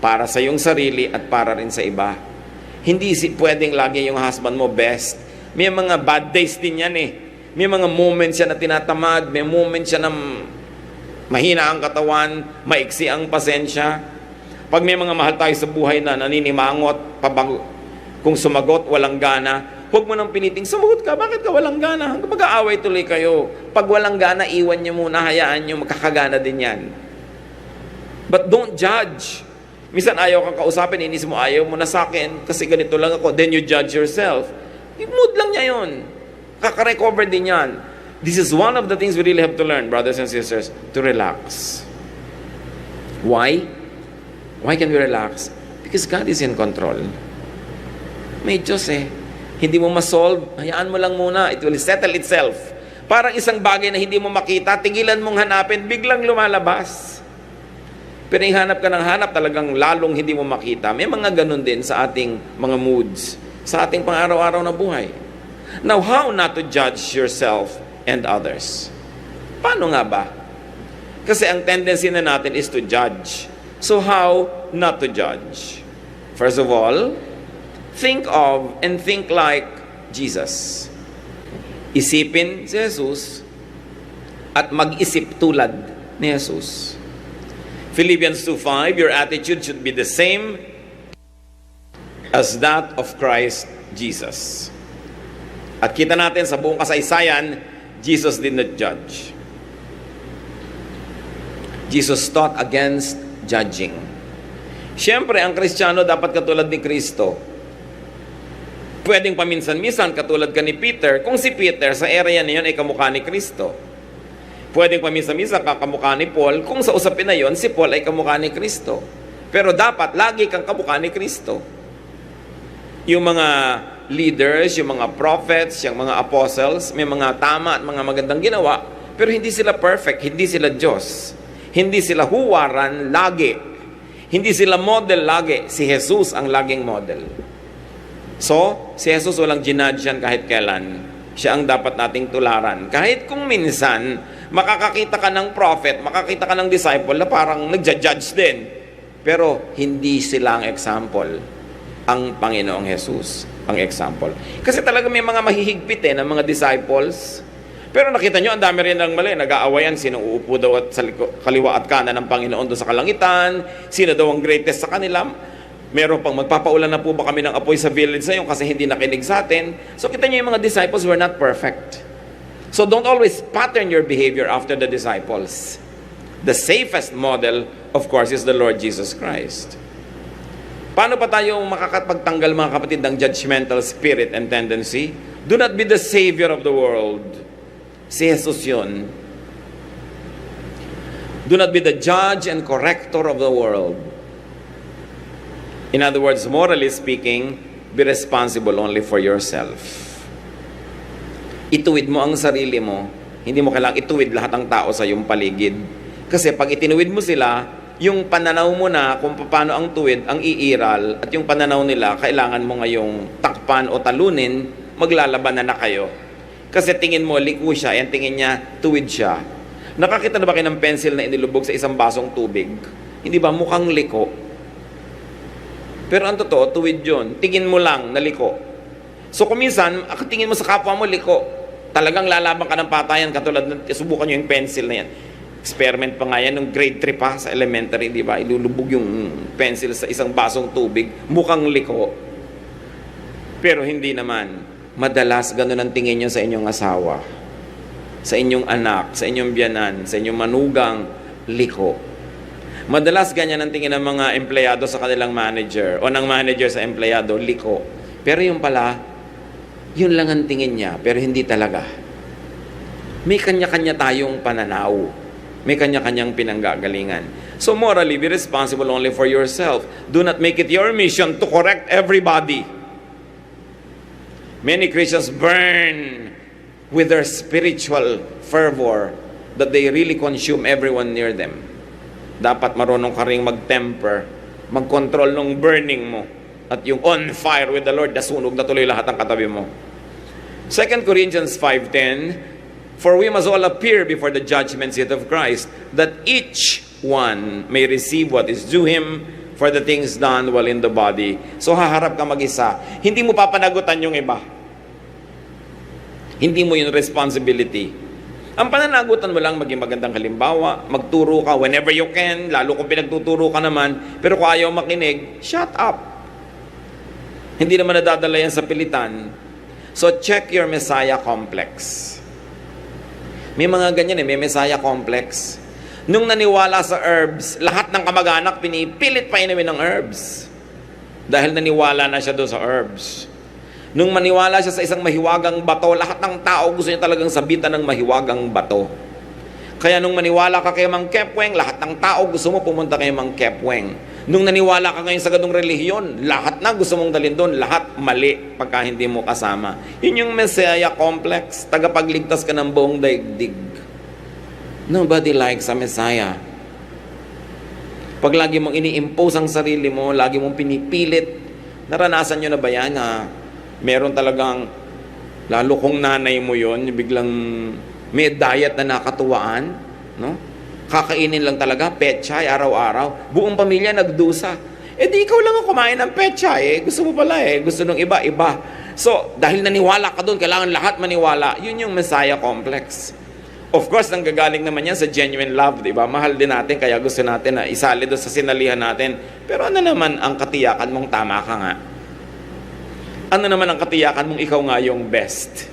[SPEAKER 1] para sa iyong sarili at para rin sa iba. Hindi pwedeng lagi yung husband mo best. May mga bad days din yan eh. May mga moments siya na tinatamad, may moments siya na mahina ang katawan, maiksi ang pasensya. Pag may mga mahal tayo sa buhay na naninimangot, kung sumagot, walang gana, huwag mo nang piniting, sumagot ka, bakit ka walang gana? Hanggang mag-aaway tuloy kayo. Pag walang gana, iwan nyo muna, hayaan nyo, magkakagana din yan. But don't judge. Minsan ayaw kang kausapin, inis mo, ayaw mo na sa akin, kasi ganito lang ako, then you judge yourself. Mood lang niya yun. Kaka-recover din yan. This is one of the things we really have to learn, brothers and sisters, to relax. Why? Why can we relax? Because God is in control. May Diyos eh. Hindi mo ma-solve, hayaan mo lang muna. It will settle itself. Parang isang bagay na hindi mo makita, tigilan mong hanapin, biglang lumalabas. Pero hanap ka ng hanap, talagang lalong hindi mo makita. May mga ganun din sa ating mga moods, sa ating pang-araw-araw na buhay. Now, how not to judge yourself and others? Paano nga ba? Kasi ang tendency na natin is to judge. So how not to judge? First of all, think of and think like Jesus. Isipin si Jesus at mag-isip tulad ni Jesus. Philippians 2:5, your attitude should be the same as that of Christ Jesus. At kita natin sa buong kasaysayan, Jesus did not judge. Jesus taught against judging. Siyempre, ang Kristiyano dapat katulad ni Kristo. Pwedeng paminsan-minsan katulad ka ni Peter, kung si Peter sa area na yun ay kamukha ni Kristo. Pwedeng paminsan-minsan kakamukha ni Paul, kung sa usapin na yun, si Paul ay kamukha ni Kristo. Pero dapat, lagi kang kamukha ni Kristo. Yung mga leaders, yung mga prophets, yung mga apostles, may mga tama at mga magandang ginawa, pero hindi sila perfect, hindi sila Diyos. Hindi sila huwaran lagi. Hindi sila model lagi. Si Jesus ang laging model. So, si Jesus walang ginudge yan kahit kailan. Siya ang dapat nating tularan. Kahit kung minsan, makakakita ka ng prophet, makakita ka ng disciple na parang nagja-judge din. Pero hindi sila ang example. Ang Panginoong Jesus ang example. Kasi talaga may mga mahihigpit ng mga disciples. Pero nakita nyo, ang dami rin ng mali. Nag-aawayan, sino uupo daw at sa kaliwa at kanan ng Panginoon doon sa kalangitan, sino daw ang greatest sa kanila. Meron pang magpapaulan na po ba kami ng apoy sa village sa iyo kasi hindi nakinig sa atin. So kita nyo yung mga disciples were not perfect. So don't always pattern your behavior after the disciples. The safest model, of course, is the Lord Jesus Christ. Paano pa tayo makakapagtanggal, mga kapatid, ng judgmental spirit and tendency? Do not be the savior of the world. Si Jesus yun. Do not be the judge and corrector of the world. In other words, morally speaking, be responsible only for yourself. Ituwid mo ang sarili mo. Hindi mo kailangang ituwid lahat ng tao sa iyong paligid. Kasi pag itinuwid mo sila, yung pananaw mo na kung paano ang tuwid, ang iiral, at yung pananaw nila, kailangan mo ngayong takpan o talunin, maglalaban na kayo. Kasi tingin mo, liko siya, yan tingin niya, tuwid siya. Nakakita na ba kayo ng pencil na inilubog sa isang basong tubig? Hindi ba mukhang liko? Pero ang totoo, tuwid yun. Tingin mo lang na liko. So kung minsan, tingin mo sa kapwa mo, liko. Talagang lalaban ka ng patayan, katulad ng subukan nyo yung pencil na yan. Experiment pa nga yan, nung grade 3 pa sa elementary, di ba? Ilulubog yung pencil sa isang basong tubig, mukhang liko. Pero hindi naman. Madalas ganun ang tingin nyo sa inyong asawa, sa inyong anak, sa inyong biyanan, sa inyong manugang, liko. Madalas ganyan ang tingin ng mga empleyado sa kanilang manager o ng manager sa empleyado, liko. Pero yung pala, yun lang ang tingin niya, pero hindi talaga. May kanya-kanya tayong pananaw. May kanya-kanyang pinanggagalingan. So morally, be responsible only for yourself. Do not make it your mission to correct everybody. Many Christians burn with their spiritual fervor that they really consume everyone near them. Dapat marunong ka rin mag-temper, mag-control ng burning mo. At yung on fire with the Lord, nasunog na tuloy lahat ng katabi mo. 2 Corinthians 5:10, for we must all appear before the judgment seat of Christ, that each one may receive what is due him for the things done while in the body. So haharap ka mag-isa. Hindi mo papanagutan yung iba. Hindi mo yung responsibility. Ang pananagutan mo lang, maging magandang halimbawa, magturo ka whenever you can, lalo kung pinagtuturo ka naman, pero kung ayaw makinig, shut up. Hindi naman nadadala yan sa pilitan. So check your Messiah complex. May mga ganyan may Messiah complex. Nung naniwala sa herbs, lahat ng kamag-anak pinipilit pa inumin ng herbs. Dahil naniwala na siya doon sa herbs. Nung maniwala siya sa isang mahiwagang bato, lahat ng tao gusto niya talagang sabitan ng mahiwagang bato. Kaya nung maniwala ka kay Mang Kepweng, lahat ng tao gusto mo pumunta kay Mang Kepweng. Nung naniwala ka ngayon sa ganung relihiyon, lahat na gusto mong dalhin doon, lahat mali pagka hindi mo kasama. Yun yung Messiah complex, tagapagligtas ka ng buong daigdig. Nobody likes a Messiah. Pag lagi mong ini-impose ang sarili mo, lagi mong pinipilit, naranasan nyo na ba yan na meron talagang, lalo kung nanay mo yon, biglang may diet na nakatuwaan, no? Kakainin lang talaga, pechay, araw-araw. Buong pamilya nagdusa. Di ikaw lang ang kumain ng pechay, gusto mo pala gusto ng iba. So, dahil naniwala ka doon, kailangan lahat maniwala. Yun yung Messiah complex. Of course, nanggagaling naman yan sa genuine love, di ba? Mahal din natin, kaya gusto natin na isali doon sa sinalihan natin. Pero ano naman ang katiyakan mong tama ka nga? Ano naman ang katiyakan mong ikaw nga yung best?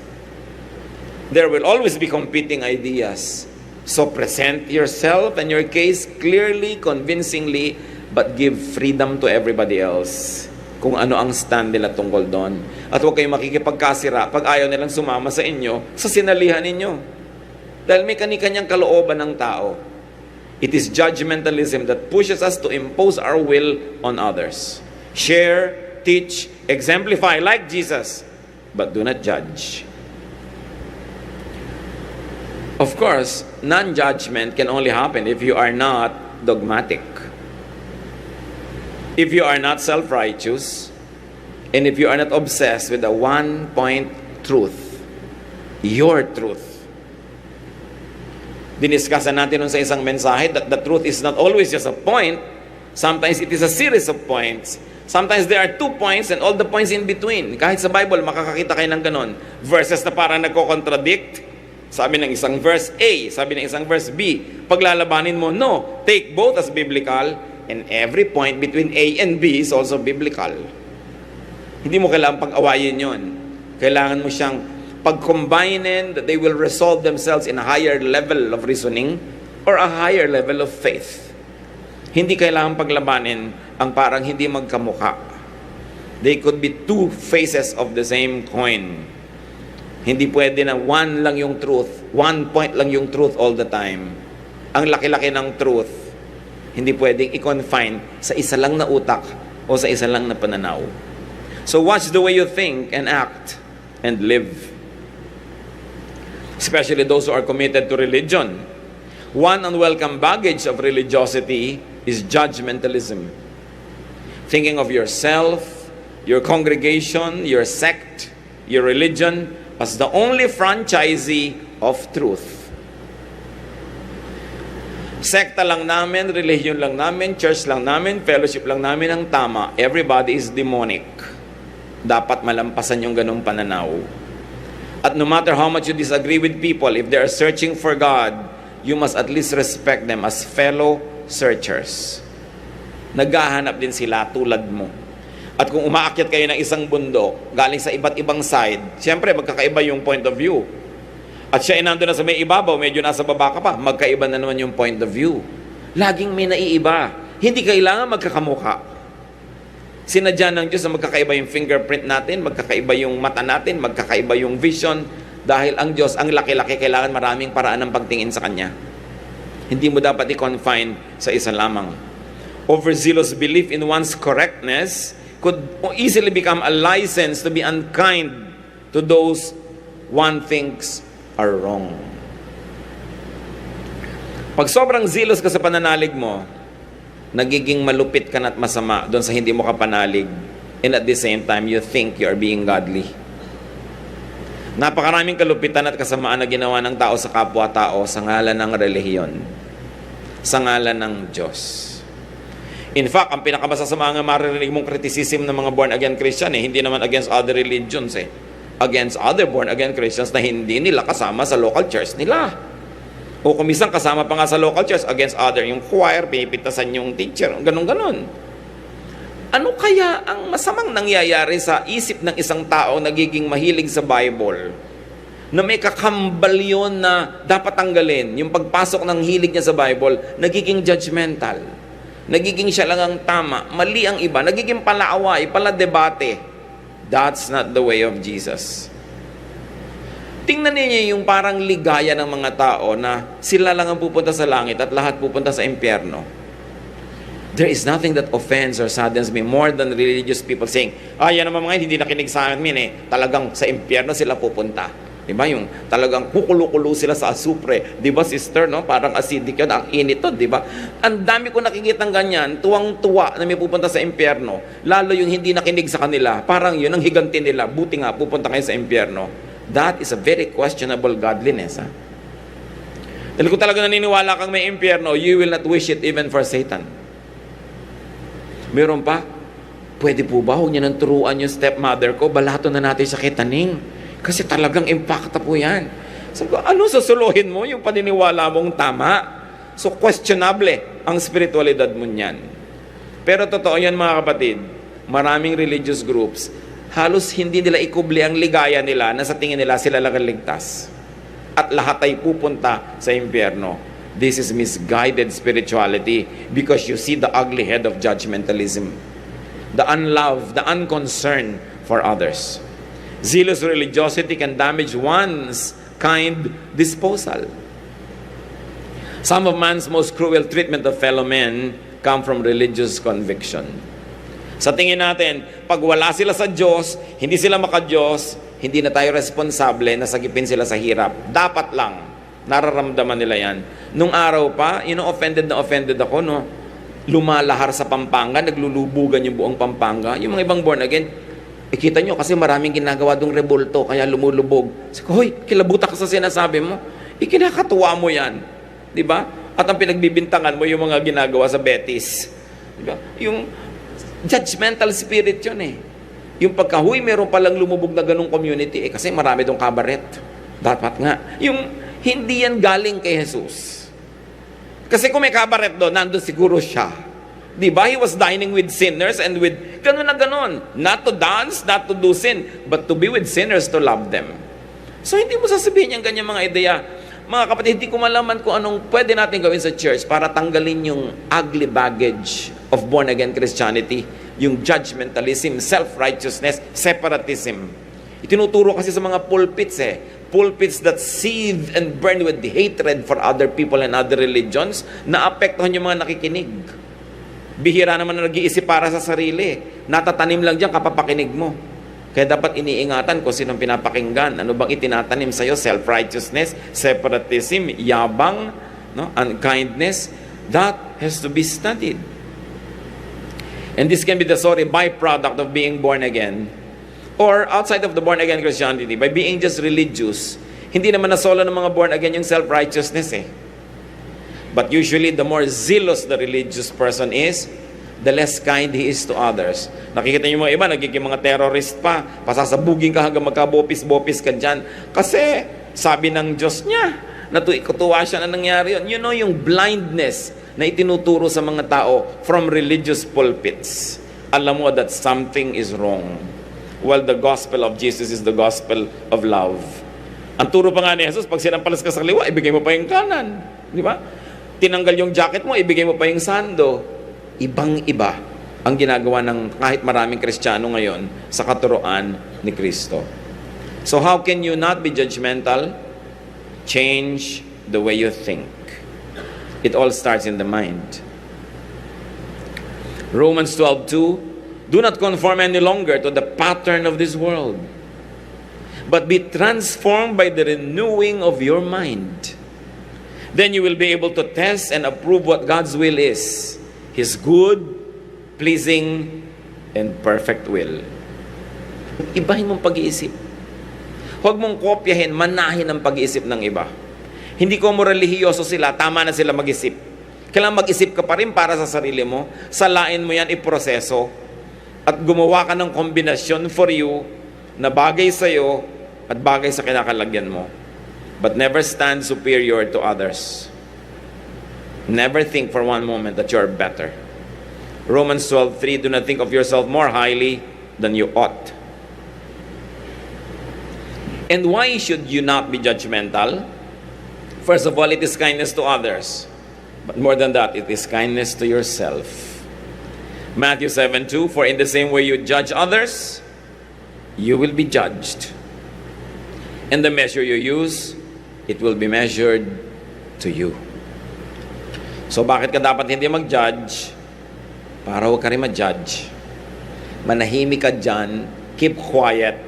[SPEAKER 1] There will always be competing ideas. So present yourself and your case clearly, convincingly, but give freedom to everybody else. Kung ano ang stand nila tungkol doon. At huwag kayong makikipagkasira pag ayaw nilang sumama sa inyo, sa sinalihan ninyo. Dahil may kani-kanyang kalooban ng tao. It is judgmentalism that pushes us to impose our will on others. Share, teach, exemplify like Jesus, but do not judge. Of course, non-judgment can only happen if you are not dogmatic. If you are not self-righteous, and if you are not obsessed with the one-point truth, your truth. Diniscusan natin nun sa isang mensahe that the truth is not always just a point. Sometimes it is a series of points. Sometimes there are 2 points and all the points in between. Kahit sa Bible, makakakita kayo ng ganon. Verses na parang nagko-contradict. Sabi ng isang verse A, sabi ng isang verse B. Paglalabanin mo, no. Take both as biblical, and every point between A and B is also biblical. Hindi mo kailangan pag-awayin yon. Kailangan mo siyang pag-combinin that they will resolve themselves in a higher level of reasoning or a higher level of faith. Hindi kailangan paglabanin ang parang hindi magkamukha. They could be two faces of the same coin. Hindi pwede na one lang yung truth, 1 point lang yung truth all the time. Ang laki-laki ng truth, hindi pwedeng i-confine sa isa lang na utak o sa isa lang na pananaw. So watch the way you think and act and live. Especially those who are committed to religion. One unwelcome baggage of religiosity is judgmentalism. Thinking of yourself, your congregation, your sect, your religion as the only franchisee of truth. Sekta lang namin, religion lang namin, church lang namin, fellowship lang namin ang tama. Everybody is demonic. Dapat malampasan yung ganong pananaw. At no matter how much you disagree with people, if they are searching for God, you must at least respect them as fellow searchers. Naghahanap din sila tulad mo. At kung umaakyat kayo ng isang bundok, galing sa iba't ibang side, siyempre magkakaiba yung point of view. At siya nandun na sa may ibabaw, medyo nasa baba ka pa, magkaiba na naman yung point of view. Laging may naiiba. Hindi kailangan magkakamukha. Sinadya ng Diyos na magkakaiba yung fingerprint natin, magkakaiba yung mata natin, magkakaiba yung vision, dahil ang Diyos, ang laki-laki, kailangan maraming paraan ng pagtingin sa Kanya. Hindi mo dapat i-confine sa isa lamang. Overzealous belief in one's correctness could easily become a license to be unkind to those one thinks are wrong. Pag sobrang zealous ka sa pananalig mo, nagiging malupit ka na't masama doon sa hindi mo kapanalig, and at the same time, you think you are being godly. Napakaraming kalupitan at kasamaan na ginawa ng tao sa kapwa-tao sa ngalan ng relihiyon, sa ngalan ng Diyos. In fact, ang pinakamasasama nga maririnig mong criticism ng mga born-again Christian, hindi naman against other religions, against other born-again Christians na hindi nila kasama sa local church nila. O kumisang kasama pa nga sa local church against other, yung choir, pinipitasan yung teacher, ganun-ganon. Ano kaya ang masamang nangyayari sa isip ng isang tao nagiging mahilig sa Bible? Na may kakambal yun na dapat tanggalin. Yung pagpasok ng hilig niya sa Bible, nagiging judgmental. Nagiging siya lang ang tama. Mali ang iba. Nagiging palaaway, paladebate. That's not the way of Jesus. Tingnan niyo yung parang ligaya ng mga tao na sila lang ang pupunta sa langit at lahat pupunta sa impyerno. There is nothing that offends or saddens me more than religious people saying, yan naman mga hindi nakinig sa amin talagang sa impyerno sila pupunta. Diba? Yung talagang kukulo-kulo sila sa asupre. Diba sister, no? Parang acidic yun, ang init to, diba? Ang dami ko nakikitang ganyan, tuwang-tuwa na may pupunta sa impyerno. Lalo yung hindi nakinig sa kanila, parang yun ang higanti nila. Buti nga, pupunta kayo sa impyerno. That is a very questionable godliness. Dahil kung talaga naniniwala kang may impyerno, you will not wish it even for Satan. Meron pa, pwede po ba huwag niya nang turuan yung stepmother ko, balato na natin sa kitaning. Kasi talagang impacta po yan. Sabi ko, ano susuluhin mo yung paniniwala mong tama? So questionable ang spiritualidad mo niyan. Pero totoo yan mga kapatid, maraming religious groups, halos hindi nila ikubli ang ligaya nila na sa tingin nila sila lang ligtas. At lahat ay pupunta sa impyerno. This is misguided spirituality because you see the ugly head of judgmentalism. The unlove, the unconcern for others. Zealous religiosity can damage one's kind disposal. Some of man's most cruel treatment of fellow men come from religious conviction. Sa tingin natin, pag wala sila sa Diyos, hindi sila maka-Diyos, hindi na tayo responsable na sagipin sila sa hirap. Dapat lang, nararamdaman nila yan. Nung araw pa, offended na offended ako, no? lumalahar sa Pampanga, naglulubugan yung buong Pampanga. Yung mga ibang born again, kita nyo kasi maraming ginagawa dong rebulto, kaya lumulubog. Sabi ko, hoy, kilabuta ka sa sinasabi mo. Ikinakatuwa mo yan. Di ba? At ang pinagbibintangan mo yung mga ginagawa sa Betis. Di ba? Yung judgmental spirit yun eh. Yung pagkahuy, meron palang lumubog na ganong community, kasi marami dong kabaret. Dapat nga. Yung hindi yan galing kay Jesus. Kasi kung may kabaret doon, nandun siguro siya. Di ba? He was dining with sinners and with ganun na ganun. Not to dance, not to do sin, but to be with sinners, to love them. So hindi mo sasabihin yung ganyan mga ideya. Mga kapatid, hindi ko malaman kung anong pwede natin gawin sa church para tanggalin yung ugly baggage of born-again Christianity, yung judgmentalism, self-righteousness, separatism. Itinuturo kasi sa mga pulpits pulpits that seethe and burn with hatred for other people and other religions, na apektuhan yung mga nakikinig. Bihira naman na nag-iisip para sa sarili. Natatanim lang diyan kapapakinig mo. Kaya dapat iniingatan kung sinong pinapakinggan. Ano bang itinatanim sa'yo? Self-righteousness, separatism, yabang, no? Unkindness. That has to be studied. And this can be the sorry byproduct of being born again. Or outside of the born-again Christianity, by being just religious, hindi naman nasolo ng mga born-again yung self-righteousness But usually, the more zealous the religious person is, the less kind he is to others. Nakikita niyo mga iba, nagiging mga terrorist pa, pasasabugin ka hanggang magka-bopis-bopis ka dyan. Kasi, sabi ng Diyos niya, natuwa siya na nangyari yun. You know, yung blindness na itinuturo sa mga tao from religious pulpits. Alam mo that something is wrong. Well, the gospel of Jesus is the gospel of love. Ang turo pa nga ni Jesus, pag sinampalas ka sa kaliwa, ibigay mo pa yung kanan. Di ba? Tinanggal yung jacket mo, ibigay mo pa yung sando. Ibang-iba ang ginagawa ng kahit maraming Kristiyano ngayon sa katuruan ni Kristo. So how can you not be judgmental? Change the way you think. It all starts in the mind. Romans 12:2, do not conform any longer to the pattern of this world, but be transformed by the renewing of your mind. Then you will be able to test and approve what God's will is, His good, pleasing, and perfect will. Ibahin mong pag-iisip. Huwag mong kopyahin, manahin ang pag-iisip ng iba. Hindi ko mo relihiyoso sila, tama na sila mag-isip. Kailangan mag-isip ka pa rin para sa sarili mo, salain mo yan, iproseso, at gumawa ka ng kombinasyon for you na bagay sa iyo at bagay sa kinakalagyan mo. But never stand superior to others. Never think for one moment that you are better. Romans 12:3, do not think of yourself more highly than you ought. And why should you not be judgmental? First of all, it is kindness to others. But more than that, it is kindness to yourself. Matthew 7:2, for in the same way you judge others, you will be judged. And the measure you use, it will be measured to you. So bakit ka dapat hindi mag-judge? Para huwag ka rin ma-judge. Manahimik ka dyan, keep quiet.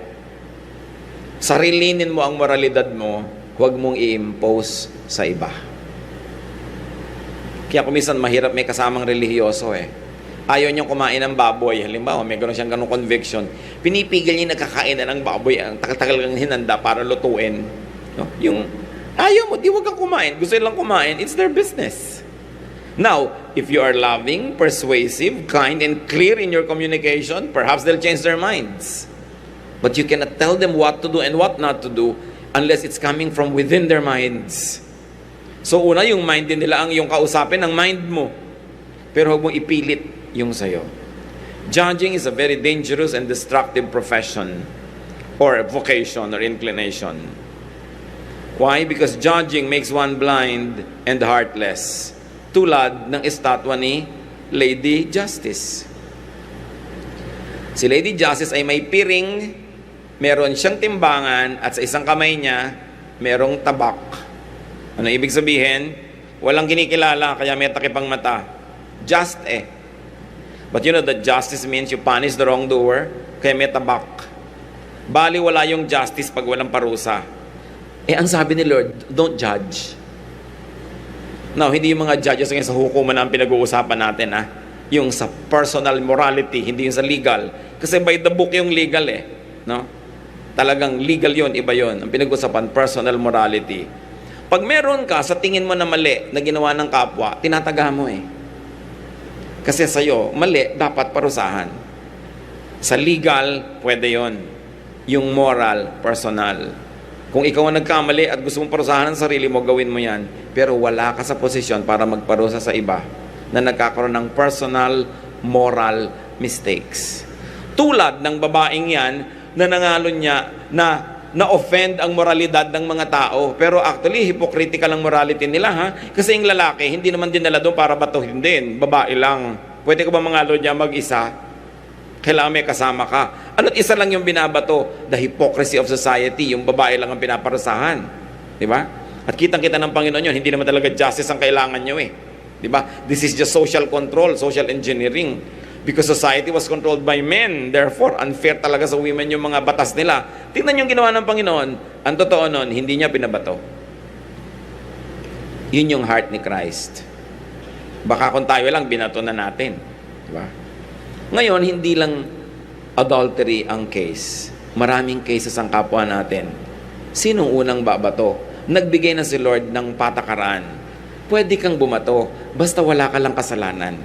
[SPEAKER 1] Sarilinin mo ang moralidad mo, huwag mong i-impose sa iba. Kaya kumisan mahirap may kasamang relihiyoso Ayaw niyang kumain ng baboy. Halimbawa, may gano'n siyang ganong conviction. Pinipigil niya nagkakain na ng baboy. Ang tagal-tagal kang hinanda para lutuin. No? Yung, ayaw mo, di wag kang kumain. Gusto nilang kumain. It's their business. Now, if you are loving, persuasive, kind, and clear in your communication, perhaps they'll change their minds. But you cannot tell them what to do and what not to do unless it's coming from within their minds. So, una, yung mind din nila ang yung kausapin ng mind mo. Pero huwag mong ipilit yung sayo. Judging is a very dangerous and destructive profession or vocation or inclination. Why? Because judging makes one blind and heartless. Tulad ng estatwa ni Lady Justice. Si Lady Justice ay may piring, meron siyang timbangan, at sa isang kamay niya, merong tabak. Ano ibig sabihin? Walang kinikilala, kaya may takip ang mata. Just But you know that justice means you punish the wrongdoer, kaya may tabak. Bali wala yung justice pag walang parusa. Ang sabi ni Lord, don't judge. Now, hindi yung mga judges ngayon sa hukuman na ang pinag-uusapan natin, ha? Yung sa personal morality, hindi yung sa legal. Kasi by the book yung legal eh. No? Talagang legal yon, iba yon. Ang pinag-uusapan, personal morality. Pag meron ka sa tingin mo na mali na ginawa ng kapwa, tinataga mo eh. Kasi sa'yo, mali, dapat parusahan. Sa legal, pwede yon. Yung moral, personal. Kung ikaw ang nagkamali at gusto mong parusahan ang sarili mo, gawin mo yan. Pero wala ka sa posisyon para magparusa sa iba na nagkakaroon ng personal, moral mistakes. Tulad ng babaeng yan na nangalon niya na-offend ang moralidad ng mga tao. Pero actually, hypocritical ang morality nila, ha? Kasi yung lalaki, hindi naman dinala doon para batuhin din. Babae lang. Pwede ko ba mangalo niya mag-isa? Kailangan may kasama ka. Ano't isa lang yung binabato? The hypocrisy of society. Yung babae lang ang pinaparusahan. Di ba? At kitang-kita ng Panginoon yun, hindi naman talaga justice ang kailangan nyo eh. Di ba? This is just social control, social engineering. Because society was controlled by men. Therefore, unfair talaga sa women yung mga batas nila. Tingnan yung ginawa ng Panginoon. Ang totoo nun, hindi niya pinabato. Yun yung heart ni Christ. Baka kung tayo lang, binato na natin. Di ba? Ngayon, hindi lang adultery ang case. Maraming cases ang kapwa natin. Sinong unang babato? Nagbigay na si Lord ng patakaran. Pwede kang bumato, basta wala ka lang kasalanan.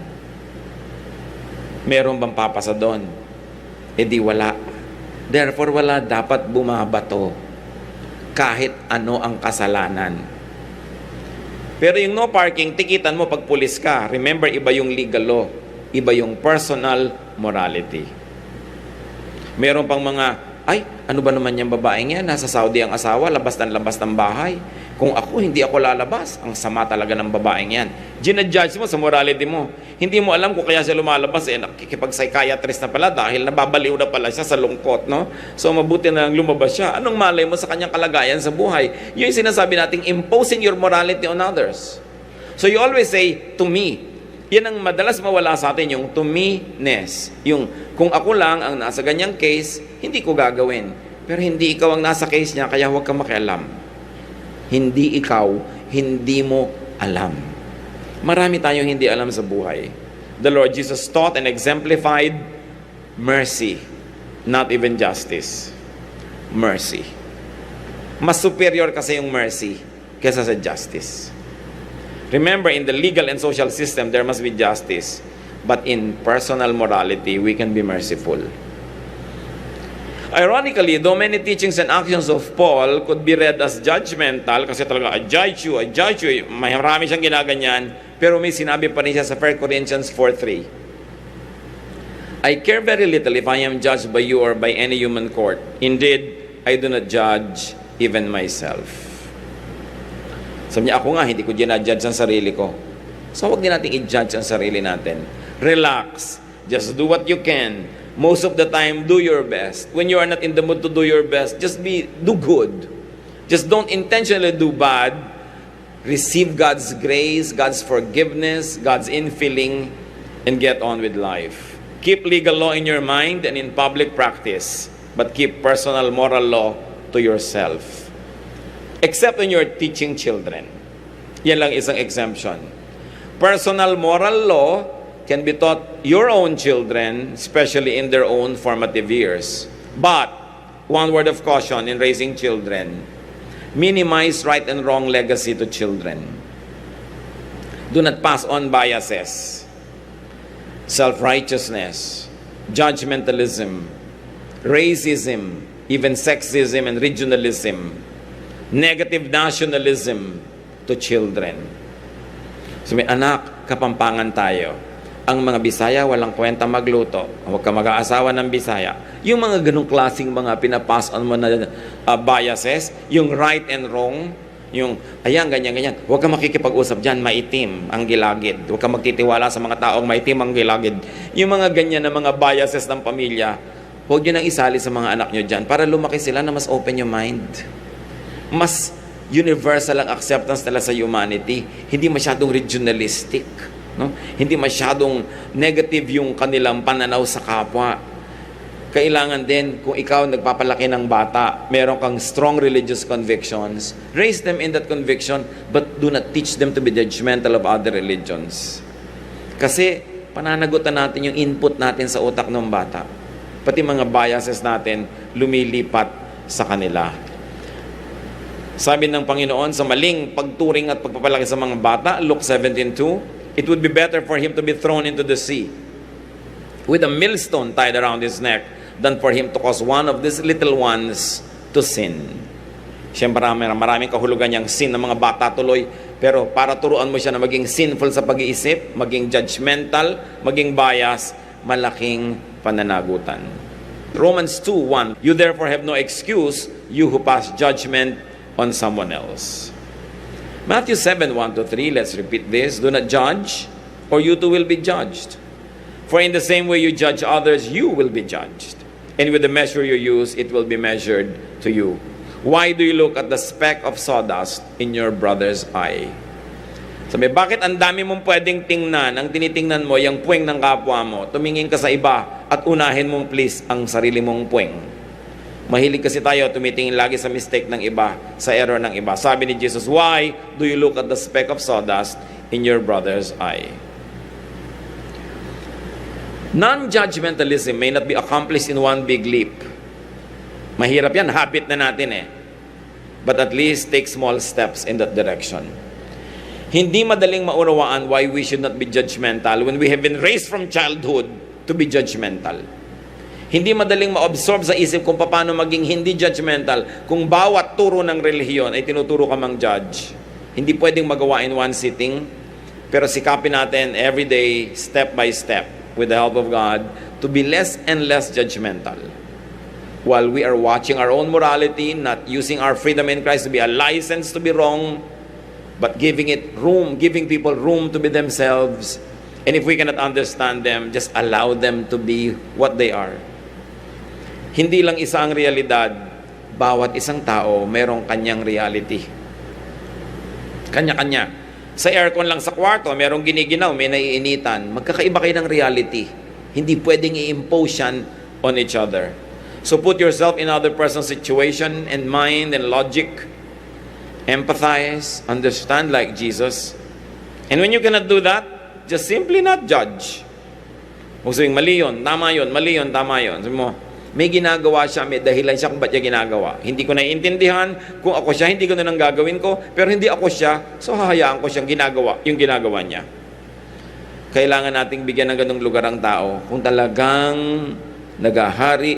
[SPEAKER 1] Meron bang papasa doon? E di wala. Therefore, wala dapat bumabato. Kahit ano ang kasalanan. Pero yung no parking, tikitan mo pag pulis ka. Remember, iba yung legal law. Iba yung personal morality. Meron pang mga, ay, ano ba naman yung babaeng yan? Nasa Saudi ang asawa, labas ng bahay. Kung ako, hindi ako lalabas. Ang sama talaga ng babaeng yan. Ginadjudge mo sa morality mo. Hindi mo alam kung kaya siya lumalabas. Nakikipag-psychiatrist na pala dahil nababaliw na pala siya sa lungkot. No? So, mabuti na lang lumabas siya. Anong malay mo sa kanyang kalagayan sa buhay? Yun yung sinasabi nating imposing your morality on others. So, you always say, to me. Yan ang madalas mawala sa atin, yung to me-ness. Yung kung ako lang ang nasa ganyang case, hindi ko gagawin. Pero hindi ikaw ang nasa case niya, kaya huwag kang makialam. Hindi ikaw, hindi mo alam. Marami tayong hindi alam sa buhay. The Lord Jesus taught and exemplified mercy, not even justice. Mercy. Mas superior kasi yung mercy kaysa sa justice. Remember, in the legal and social system, there must be justice. But in personal morality, we can be merciful. Ironically, though many teachings and actions of Paul could be read as judgmental, kasi talaga, I judge you, marami siyang ginaganyan, pero may sinabi pa rin siya sa 1 Corinthians 4:3. I care very little if I am judged by you or by any human court. Indeed, I do not judge even myself. Sabi niya, ako nga, hindi ko ginadjudge ang sarili ko. So, huwag din natin i-judge ang sarili natin. Relax. Just do what you can. Most of the time, do your best. When you are not in the mood to do your best, do good. Just don't intentionally do bad. Receive God's grace, God's forgiveness, God's infilling, and get on with life. Keep legal law in your mind and in public practice, but keep personal moral law to yourself. Except when you're teaching children. Yan lang isang exemption. Personal moral law can be taught your own children, especially in their own formative years. But, one word of caution in raising children, minimize right and wrong legacy to children. Do not pass on biases, self-righteousness, judgmentalism, racism, even sexism and regionalism, negative nationalism to children. So may anak, Kapampangan tayo. Ang mga Bisaya walang kwenta magluto. Huwag ka mag-aasawa ng Bisaya. Yung mga ganong klaseng mga pinapass on mo na biases, yung right and wrong, yung ayan, ganyan. Huwag ka makikipag-usap dyan, maitim ang gilagid. Huwag ka magtitiwala sa mga taong maitim ang gilagid. Yung mga ganyan na mga biases ng pamilya, huwag nyo nang isali sa mga anak nyo dyan para lumaki sila na mas open yung mind. Mas universal ang acceptance nila sa humanity. Hindi masyadong regionalistic. No? Hindi masyadong negative yung kanilang pananaw sa kapwa. Kailangan din, kung ikaw nagpapalaki ng bata, meron kang strong religious convictions, raise them in that conviction, but do not teach them to be judgmental of other religions. Kasi, pananagutan natin yung input natin sa utak ng bata. Pati mga biases natin, lumilipat sa kanila. Sabi ng Panginoon, sa maling pagturing at pagpapalaki sa mga bata, Luke 17:2, it would be better for him to be thrown into the sea with a millstone tied around his neck than for him to cause one of these little ones to sin. Siyempre, maraming kahulugan niyang sin ng mga bata tuloy, pero para turuan mo siya na maging sinful sa pag-iisip, maging judgmental, maging bias, malaking pananagutan. Romans 2:1, you therefore have no excuse, you who pass judgment on someone else. Matthew 7:1-3, let's repeat this, do not judge, or you too will be judged. For in the same way you judge others, you will be judged. And with the measure you use, it will be measured to you. Why do you look at the speck of sawdust in your brother's eye? Sabi, bakit ang dami mong pwedeng tingnan? Ang tinitingnan mo, yung puweng ng kapwa mo. Tumingin ka sa iba at unahin mong please ang sarili mong puweng. Mahilig kasi tayo tumitingin lagi sa mistake ng iba, sa error ng iba. Sabi ni Jesus, why do you look at the speck of sawdust in your brother's eye? Non-judgmentalism may not be accomplished in one big leap. Mahirap yan, habit na natin eh. But at least take small steps in that direction. Hindi madaling maunawaan why we should not be judgmental when we have been raised from childhood to be judgmental. Hindi madaling ma-absorb sa isip kung paano maging hindi judgmental kung bawat turo ng relihiyon ay tinuturo ka mang judge. Hindi pwedeng magawa in one sitting, pero sikapin natin every day, step by step, with the help of God, to be less and less judgmental. While we are watching our own morality, not using our freedom in Christ to be a license to be wrong, but giving it room, giving people room to be themselves. And if we cannot understand them, just allow them to be what they are. Hindi lang isa ang realidad, bawat isang tao merong kanyang reality. Kanya-kanya. Sa aircon lang sa kwarto, merong giniginaw, may naiinitan. Magkakaiba kayo ng reality. Hindi pwedeng i-impose yan on each other. So put yourself in other person's situation and mind and logic. Empathize, understand like Jesus. And when you cannot do that, just simply not judge. Huwag sabing, mali yun, tama yun, mali yun, tama yun. Sabi mo, may ginagawa siya, may dahilan siya kung ba't niya ginagawa. Hindi ko naiintindihan, kung ako siya, hindi ko na nang gagawin ko, pero hindi ako siya, so hahayaan ko siyang ginagawa, yung ginagawa niya. Kailangan nating bigyan ng ganung lugar ang tao kung talagang nagahari